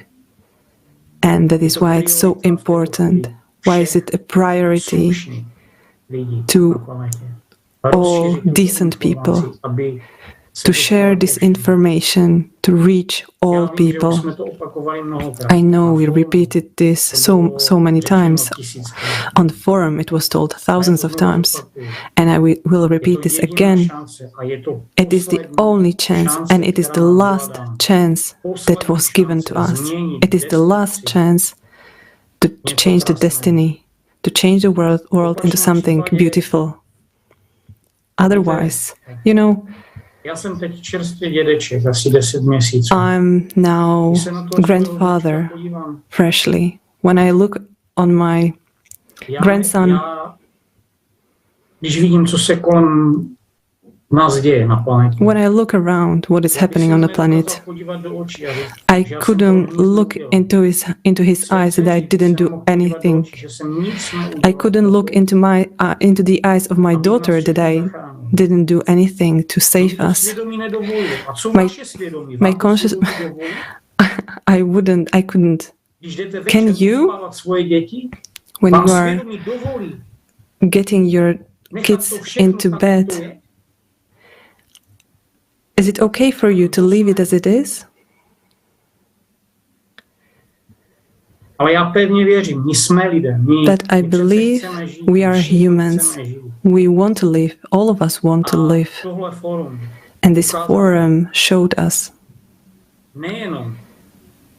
And that is why it's so important. Why is it a priority to all decent people to share this information, to reach all people. I know we repeated this so many times. On the forum it was told thousands of times, and I will repeat this again. It is the only chance, and it is the last chance that was given to us. It is the last chance to change the destiny, to change the world into something beautiful. Otherwise, I'm now grandfather, freshly. When I look on my grandson, when I look around what is happening on the planet, I couldn't look into his eyes that I didn't do anything. I couldn't look into the eyes of my daughter that I didn't do anything to save us. My conscious, I couldn't. Can you, when you are getting your kids into bed, is it okay for you to leave it as it is? But I believe we are humans. We want to live. All of us want to live. And this forum showed us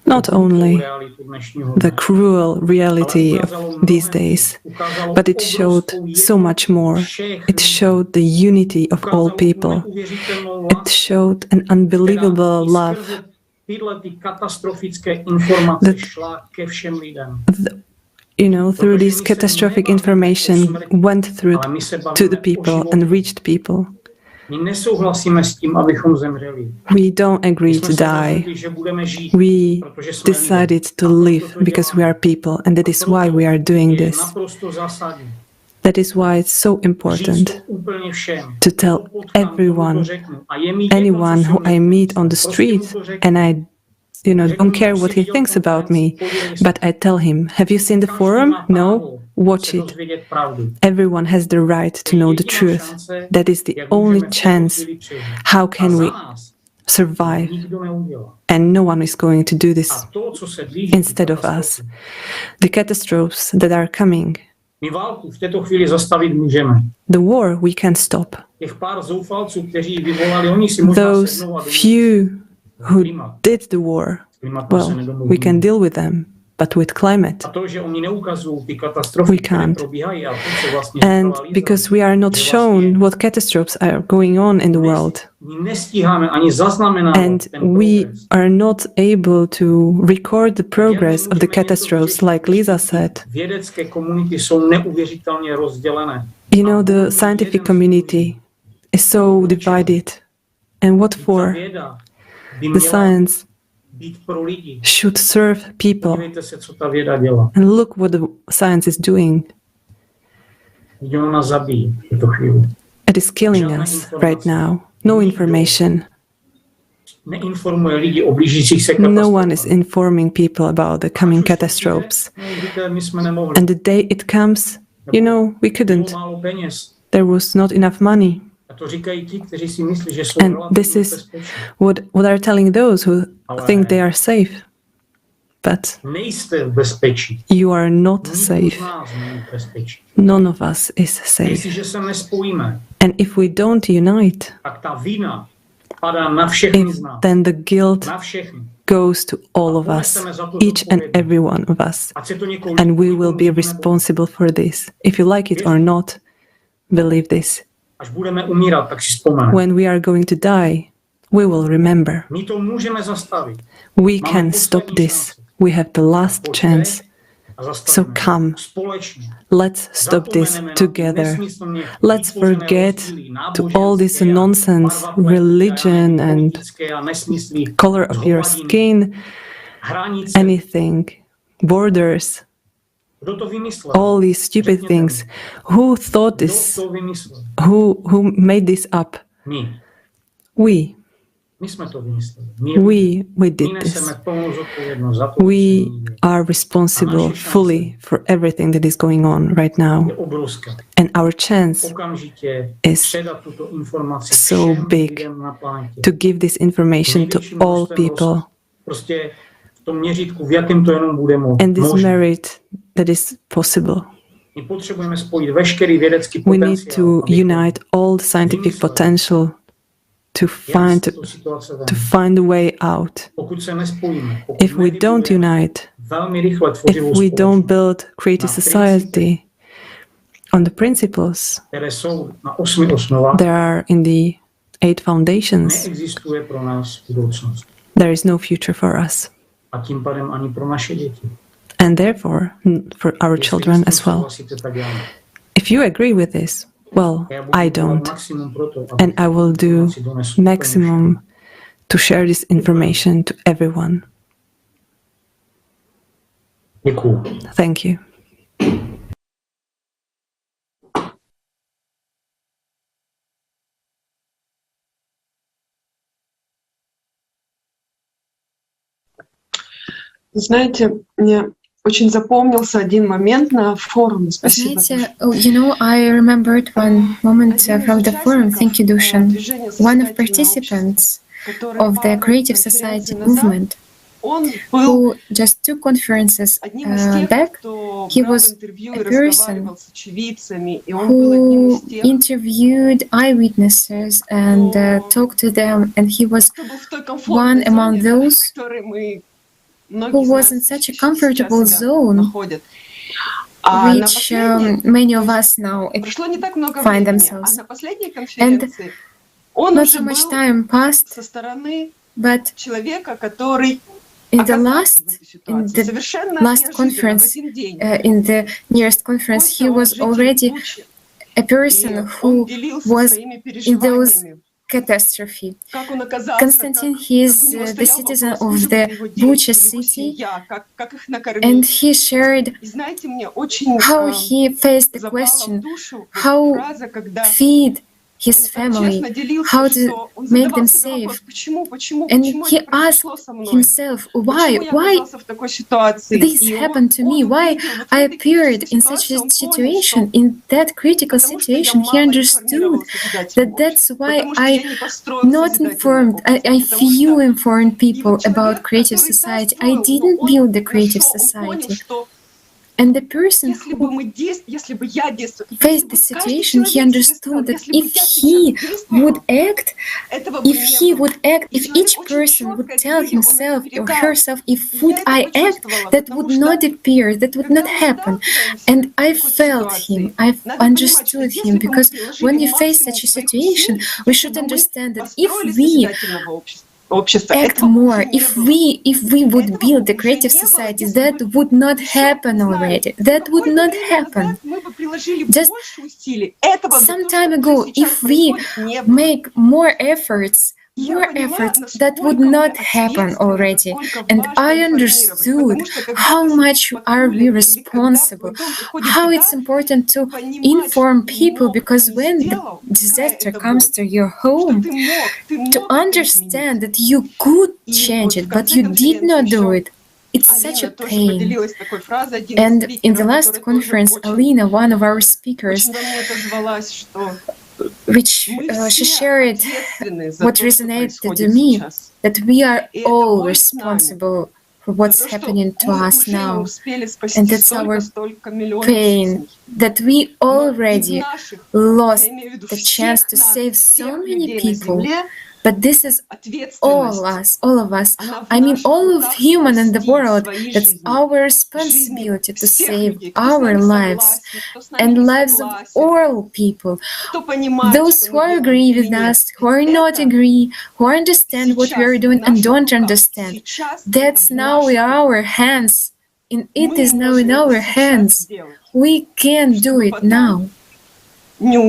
not only the cruel reality of these days, but it showed so much more. It showed the unity of all people. It showed an unbelievable love. Through this catastrophic information went through to the people and reached people. We don't agree to die. We decided to live because we are people, and that is why we are doing this. That is why it's so important to tell everyone, anyone who I meet on the street, and I don't care what he thinks about me, but I tell him, have you seen the forum? No? Watch it. Everyone has the right to know the truth. That is the only chance. How can we survive? And no one is going to do this instead of us. The catastrophes that are coming, the war we can stop. Those few who did the war, well, we can deal with them, but with climate, we can't. And because we are not shown what catastrophes are going on in the world, and we are not able to record the progress of the catastrophes, like Lisa said. The scientific community is so divided. And what for? The science should serve people. And look what the science is doing. It is killing us right now. No information. No one is informing people about the coming catastrophes. And the day it comes, we couldn't. There was not enough money. And this is what are telling those who think they are safe. But you are not safe. None of us is safe. And if we don't unite, then the guilt goes to all of us, each and every one of us. And we will be responsible for this. If you like it or not, believe this. When we are going to die, we will remember. We can stop this. We have the last chance. So come, let's stop this together. Let's forget to all this nonsense, religion and color of your skin, anything, borders. All these stupid things. Who thought this? Who made this up? We. We did this. We are responsible fully for everything that is going on right now. And our chance is so big to give this information to all people. And this merit that is possible. We need to unite all the scientific potential to find a way out. If we don't unite, if we don't build creative society on the principles there are in the 8 foundations, there is no future for us. And therefore, for our children as well. If you agree with this, well, I don't. And I will do maximum to share this information to everyone. Thank you. Знаете, мне очень запомнился один момент на форуме. Спасибо. You know, I remembered one moment from the forum. Thank you, Dušan. One of participants of the Creative Society movement, who just 2 conferences back, he was a person who interviewed eyewitnesses and talked to them, and he was one among those who was in such a comfortable zone, which many of us now find themselves. And not so much time passed, but in the last conference, in the nearest conference, he was already a person who was in those catastrophe. Konstantin, he is the citizen of the Bucha city, and he shared how he faced the question, how feed his family, how to make them safe. And he asked himself, why this happened to me? Why I appeared in such a situation, in that critical situation? He understood that that's why I not informed, I few informed people about Creative Society. I didn't build the Creative Society. And the person who faced the situation, he understood that if he would act, if each person would tell himself or herself, if would I act, that would not appear, that would not happen. And I felt him, I understood him, because when you face such a situation, we should understand that if we act more, if we would build the Creative Society, that would not happen already. That would not happen. Just some time ago, if we make more efforts, that would not happen already. And I understood how much are we responsible, how it's important to inform people, because when the disaster comes to your home, to understand that you could change it, but you did not do it, it's such a pain. And in the last conference, Alina, one of our speakers, which she shared what resonated to me, that we are all responsible for what's happening to us now. And that's our pain, that we already lost the chance to save so many people. But this is all of us. I mean, all of human in the world. That's our responsibility to save our lives and lives of all people. Those who agree with us, who are not agree, who understand what we are doing and don't understand. That's now in our hands. And it is now in our hands. We can do it now. Not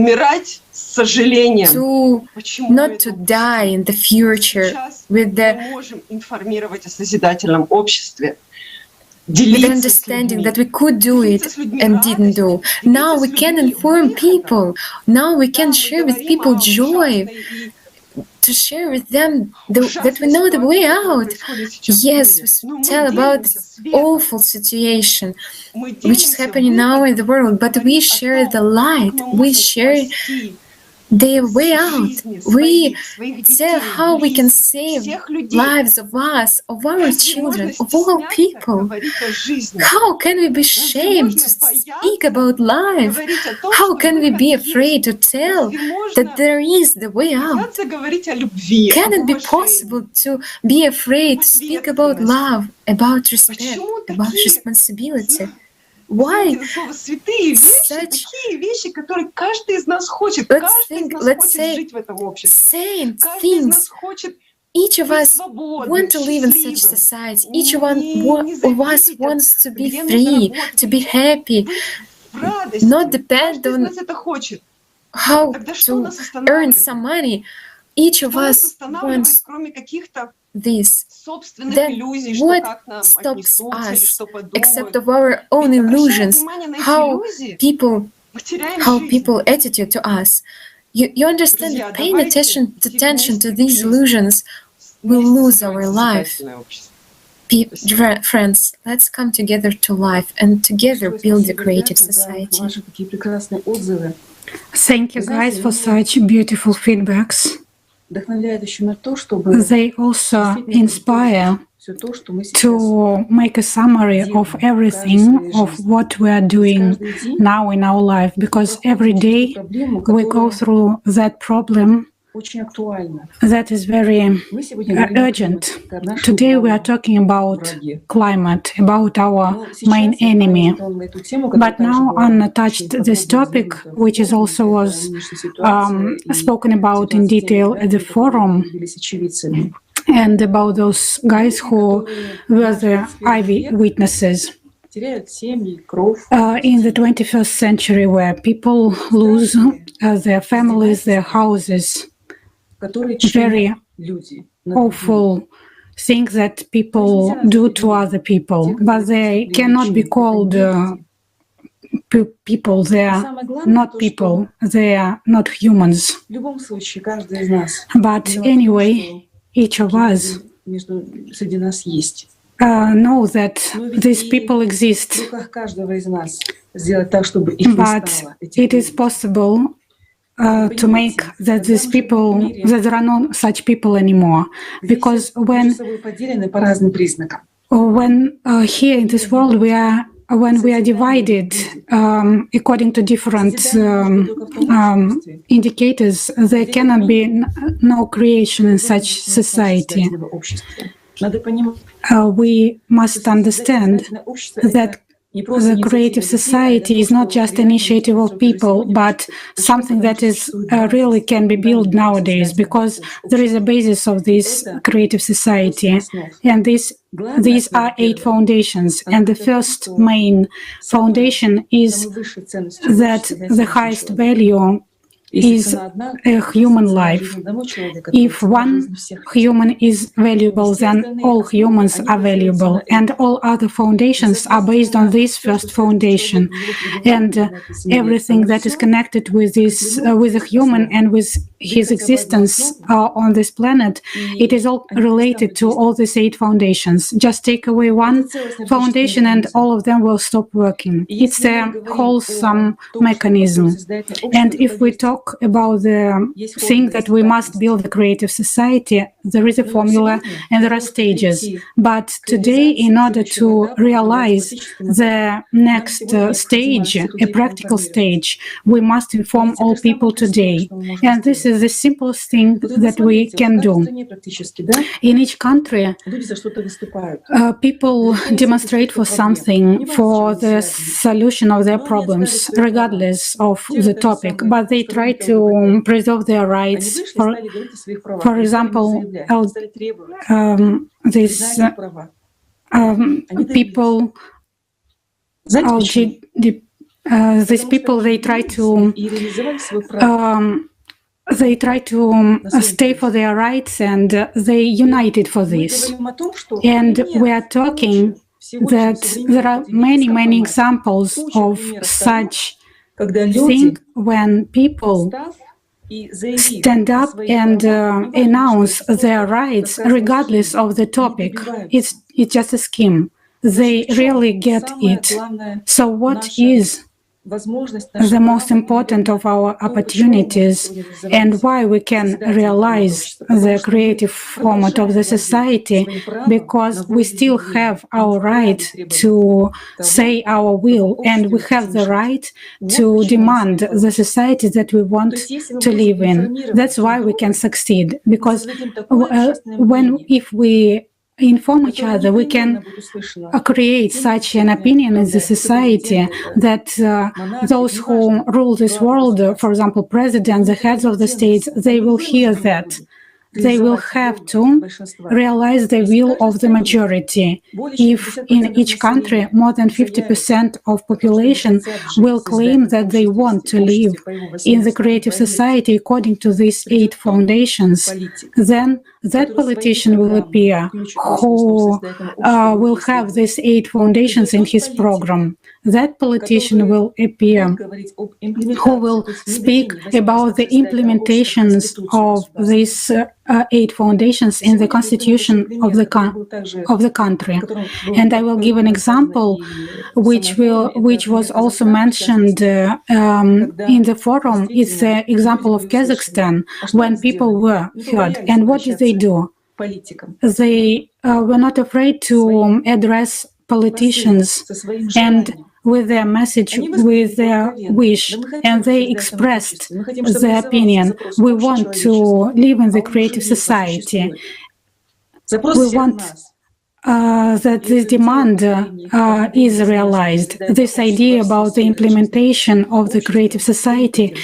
to die in the future with the understanding that we could do it and didn't do. Now we can inform people. Now we can share with people joy to share with them that we know the way out. Yes, we tell about this awful situation which is happening now in the world, but we share the light. We share the way out. We tell how we can save lives of us, of our children, of all people. How can we be ashamed to speak about life? How can we be afraid to tell that there is the way out? Can it be possible to be afraid to speak about love, about respect, about responsibility? Why such, let's say, same things? Each of us want to live in such society. Each one of us wants to be free, to be happy, not depend on how to earn some money. Each of us wants this. Then what stops us except of our own illusions? How people attitude to us? You understand that paying attention to these illusions will lose our life. Friends, let's come together to life and together build a creative society. Thank you guys for such beautiful feedbacks. They also inspire to make a summary of everything of what we are doing now in our life, because every day we go through that problem that is very urgent. Today we are talking about climate, about our main enemy. But now Anna touched this topic, which is also was spoken about in detail at the forum, and about those guys who were the eyewitnesses. In the 21st century, where people lose their families, their houses, very awful things that people do to other people, but they cannot be called people. They are not people. They are not humans. But anyway, each of us know that these people exist, but it is possible to make that these people, that there are no such people anymore, because when here in this world when we are divided according to different indicators, there cannot be no creation in such society. We must understand that the creative society is not just an initiative of people, but something that is really can be built nowadays, because there is a basis of this creative society, and these are 8 foundations. And the first main foundation is that the highest value is a human life. If one human is valuable, then all humans are valuable, and all other foundations are based on this first foundation. And everything that is connected with this, with a human and with his existence on this planet, it is all related to all these 8 foundations. Just take away one foundation and all of them will stop working. It's a wholesome mechanism. And if we talk about the thing that we must build a creative society, there is a formula and there are stages. But today, in order to realize the next stage, a practical stage, we must inform all people today. And this is the simplest thing that we can do. In each country, people demonstrate for something, for the solution of their problems, regardless of the topic, but they try to preserve their rights. For example, these people, these people, they try to stay for their rights, and they united for this. And we are talking that there are many, many examples of such thing when people stand up and announce their rights regardless of the topic. It's just a scheme. They really get it. So what is the most important of our opportunities and why we can realize the creative format of the society? Because we still have our right to say our will, and we have the right to demand the society that we want to live in. That's why we can succeed, because if we inform each other, we can create such an opinion in the society that those who rule this world, for example, presidents, the heads of the states, they will hear that. They will have to realize the will of the majority. If in each country more than 50% of population will claim that they want to live in the creative society according to these 8 foundations, then that politician will appear who will have these 8 foundations in his program. That politician will appear who will speak about the implementations of these 8 foundations in the constitution of the country. And I will give an example which was also mentioned in the forum. It's the example of Kazakhstan, when people were heard. And what did they do? They were not afraid to address politicians and with their message, with their wish, and they expressed their opinion. We want to live in the creative society. We want that this demand is realized, this idea about the implementation of the creative society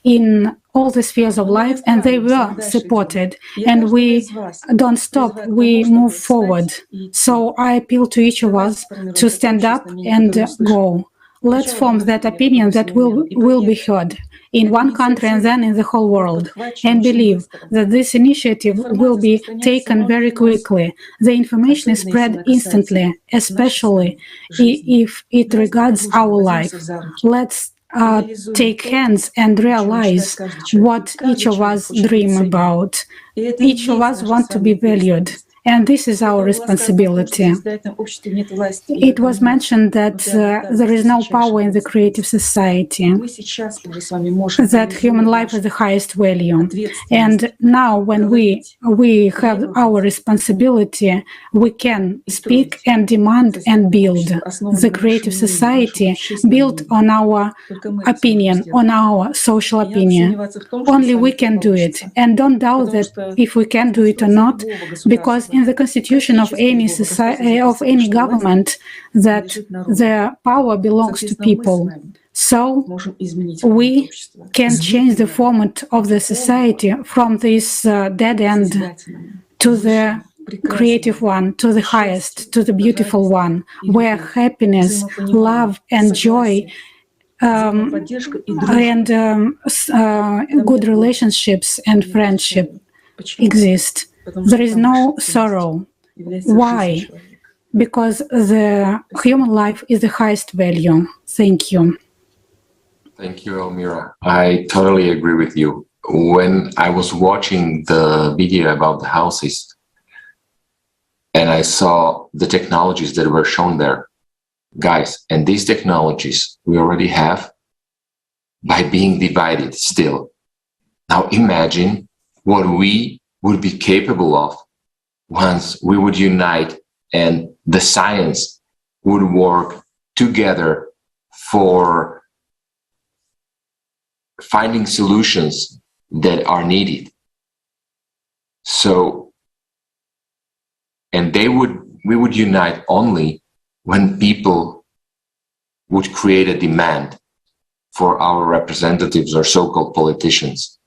in all the spheres of life, and they were supported. And we don't stop, we move forward. So I appeal to each of us to stand up and go. Let's form that opinion that will be heard in one country and then in the whole world, and believe that this initiative will be taken very quickly. The information is spread instantly, especially if it regards our life. Let's take hands and realize what each of us dream about. Each of us want to be valued. And this is our responsibility. It was mentioned that there is no power in the creative society, that human life is the highest value. And now when we have our responsibility, we can speak and demand and build the creative society built on our opinion, on our social opinion. Only we can do it. And don't doubt that if we can do it or not, because in the constitution of any society, of any government, that the power belongs to people. So we can change the format of the society from this dead end to the creative one, to the highest, to the beautiful one, where happiness, love and joy and good relationships and friendship exist. There is no sorrow. Why? Because the human life is the highest value. Thank you. Thank you, Almira. I totally agree with you. When I was watching the video about the houses and I saw the technologies that were shown there, guys, and these technologies we already have by being divided still. Now imagine what we would be capable of once we would unite and the science would work together for finding solutions that are needed. So, and we would unite only when people would create a demand for our representatives or so-called politicians.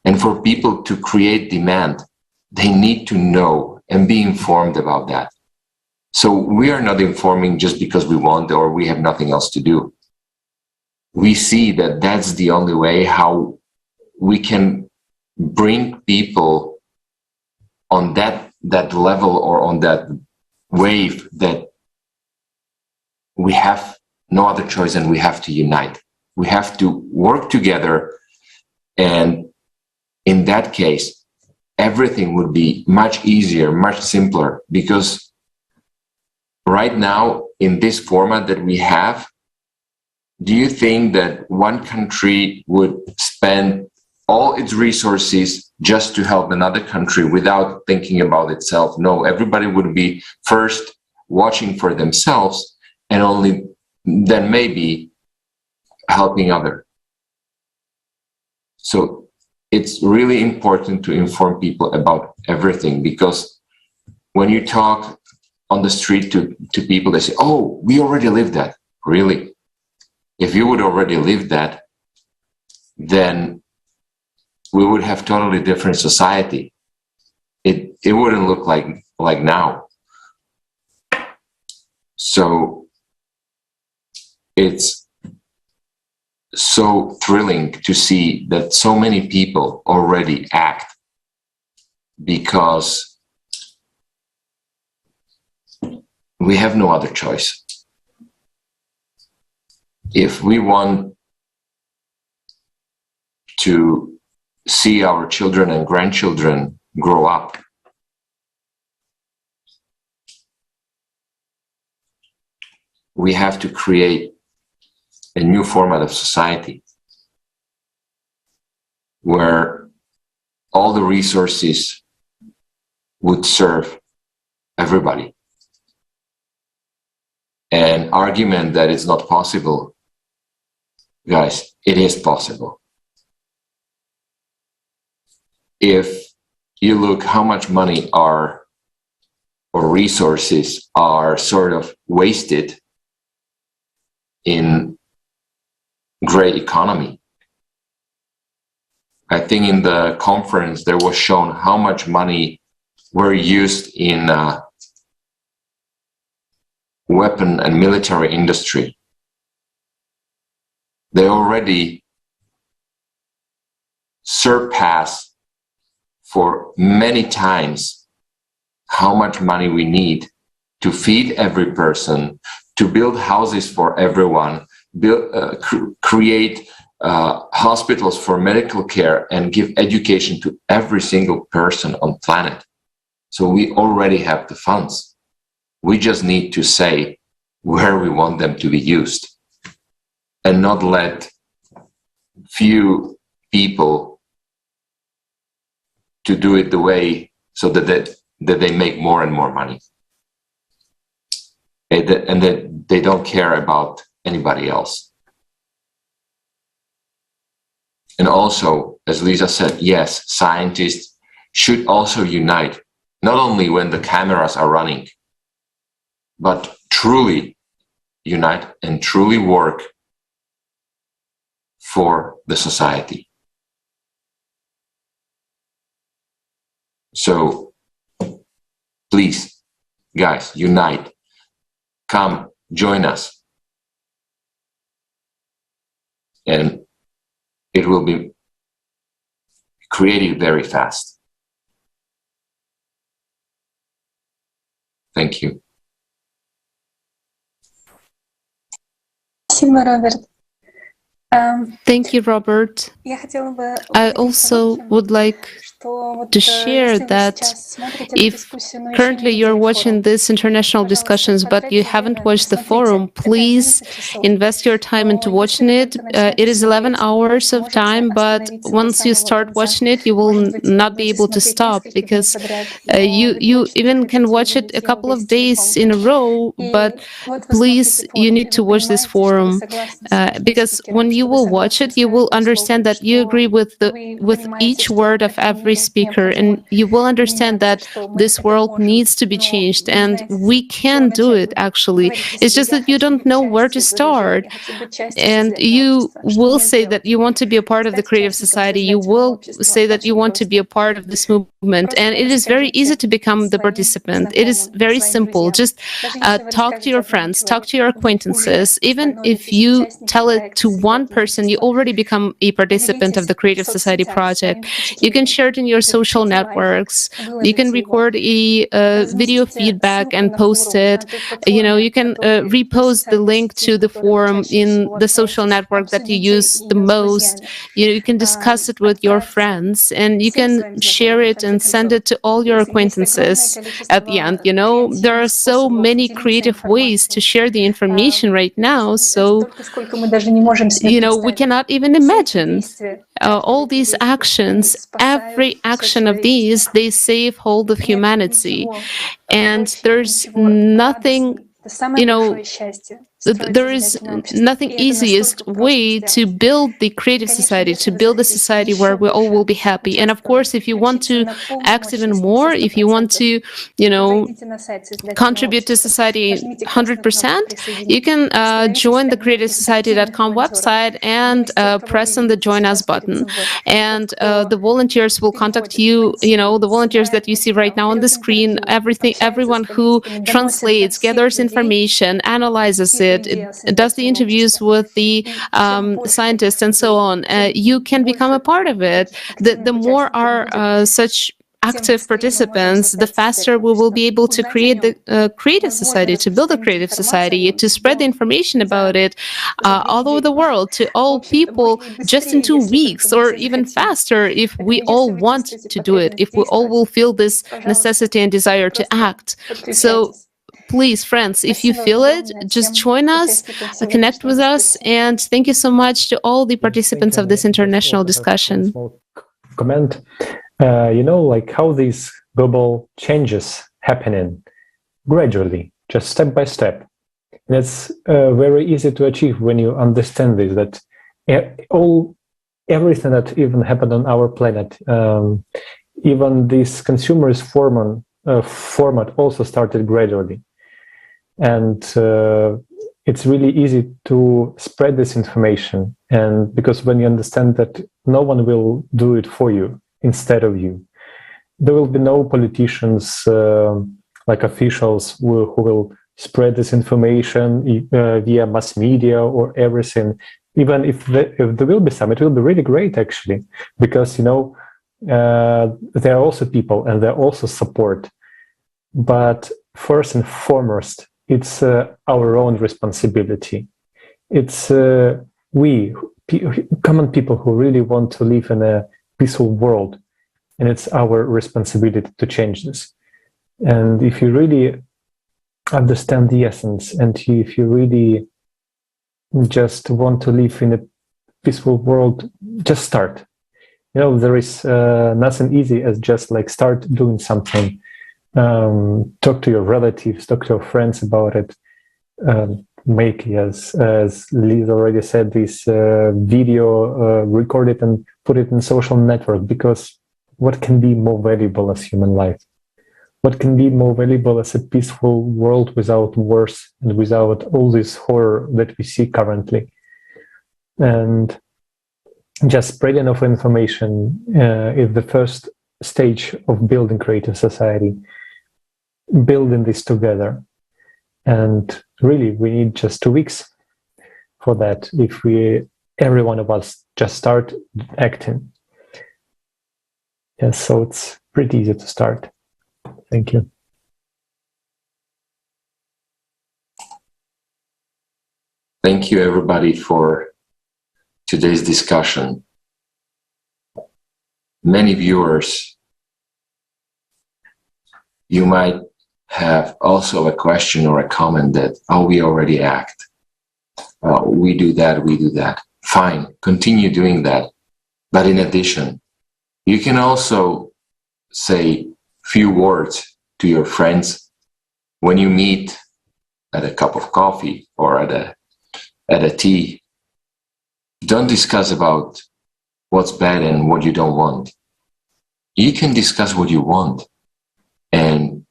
And for people to create demand, they need to know and be informed about that. So we are not informing just because we want or we have nothing else to do. We see that that's the only way how we can bring people on that level or on that wave that we have no other choice and we have to unite. We have to work together and in that case, everything would be much easier, much simpler, because right now, in this format that we have, do you think that one country would spend all its resources just to help another country without thinking about itself? No, everybody would be first watching for themselves and only then maybe helping other. So it's really important to inform people about everything, because when you talk on the street to people, they say, oh, we already lived that. Really? If you would already live that, then we would have totally different society. It wouldn't look like now. So it's so thrilling to see that so many people already act, because we have no other choice. If we want to see our children and grandchildren grow up, we have to create a new format of society where all the resources would serve everybody. An argument that it's not possible, guys, it is possible. If you look how much money or resources are sort of wasted in gray economy. I think in the conference there was shown how much money were used in weapon and military industry. They already surpass for many times how much money we need to feed every person, to build houses for everyone, create hospitals for medical care, and give education to every single person on planet. So we already have the funds. We just need to say where we want them to be used, and not let few people to do it the way so that they make more and more money. And that they don't care about anybody else. And also, as Lisa said, yes, scientists should also unite, not only when the cameras are running, but truly unite and truly work for the society. So please, guys, unite. Come, join us. And it will be created very fast. Thank you. Thank you, Robert. I also would like to share that if currently you're watching these international discussions, but you haven't watched the forum, please invest your time into watching it. It is 11 hours of time, but once you start watching it, you will not be able to stop, because you even can watch it a couple of days in a row, but please, you need to watch this forum, because when you will watch it, you will understand that you agree with each word of every speaker, and you will understand that this world needs to be changed, and we can do it. Actually, it's just that you don't know where to start, and you will say that you want to be a part of the creative society. You will say that you want to be a part of this movement, and it is very easy to become the participant. It is very simple. Just talk to your friends, talk to your acquaintances. Even if you tell it to one person, you already become a participant of the Creative Society project. You can share it in your social networks. You can record a video feedback and post it. You can repost the link to the forum in the social network that you use the most. You can discuss it with your friends, and you can share it and send it to all your acquaintances at the end. There are so many creative ways to share the information right now, so we cannot even imagine all these actions. Every action of these, they save hold of humanity, and there's nothing there is nothing easiest way to build the creative society, to build a society where we all will be happy. And of course, if you want to act even more, if you want to, contribute to society 100%, you can join the creativesociety.com website and press on the Join Us button. And the volunteers will contact you, the volunteers that you see right now on the screen, everyone who translates, gathers information, analyzes it, does the interviews with the scientists and so on. You can become a part of it. The more are such active participants, the faster we will be able to create the creative society, to build a creative society, to spread the information about it all over the world to all people just in 2 weeks, or even faster if we all want to do it, if we all will feel this necessity and desire to act. So please, friends, if you feel it, just join us, connect with us, and thank you so much to all the participants of this international discussion. Comment, like how these global changes happening gradually, just step by step. And it's very easy to achieve when you understand this, that everything that even happened on our planet, even this consumerist format also started gradually. And it's really easy to spread this information. And because when you understand that no one will do it for you instead of you, there will be no politicians like officials who will spread this information via mass media or everything. Even if there will be some, it will be really great actually, because there are also people and there are also support. But first and foremost, it's our own responsibility. It's common people who really want to live in a peaceful world, and it's our responsibility to change this. And if you really understand the essence, and if you really just want to live in a peaceful world, just start. There is nothing easy as just like start doing something. Talk to your relatives, talk to your friends about it. Make, as Liz already said, this video, record it and put it in social network, because what can be more valuable as human life? What can be more valuable as a peaceful world without wars and without all this horror that we see currently? And just spreading of information is the first stage of building creative society, building this together. And really, we need just 2 weeks for that if every one of us just start acting. Yes, so it's pretty easy to start. Thank you. Thank you, everybody, for today's discussion. Many viewers, you might have also a question or a comment that, we already act. We do that. Fine, continue doing that. But in addition, you can also say few words to your friends when you meet at a cup of coffee or at a tea. Don't discuss about what's bad and what you don't want. You can discuss what you want and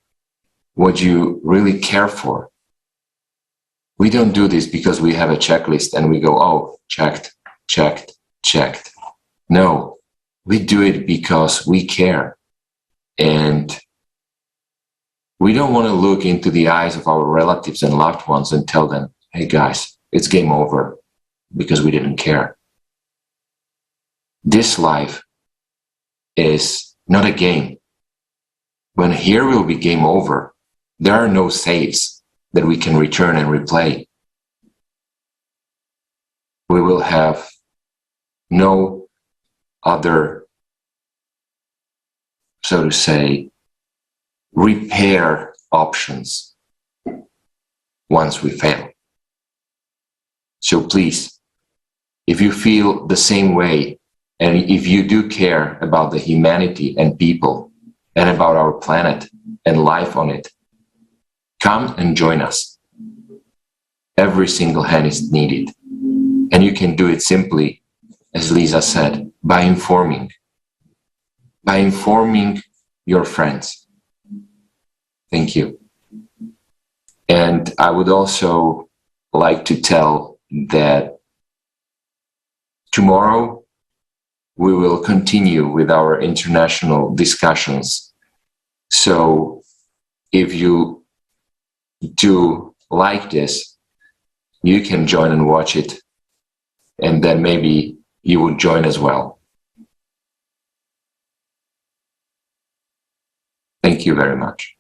what you really care for. We don't do this because we have a checklist and we go, checked. No, we do it because we care. And we don't want to look into the eyes of our relatives and loved ones and tell them, hey guys, it's game over. because we didn't care. This life is not a game. When here will be game over, there are no saves that we can return and replay. We will have no other, so to say, repair options once we fail. So please, if you feel the same way, and if you do care about the humanity and people and about our planet and life on it, come and join us. Every single hand is needed. And you can do it simply, as Lisa said, by informing your friends. Thank you. And I would also like to tell that tomorrow we will continue with our international discussions. So if you do like this, you can join and watch it, and then maybe you will join as well. Thank you very much.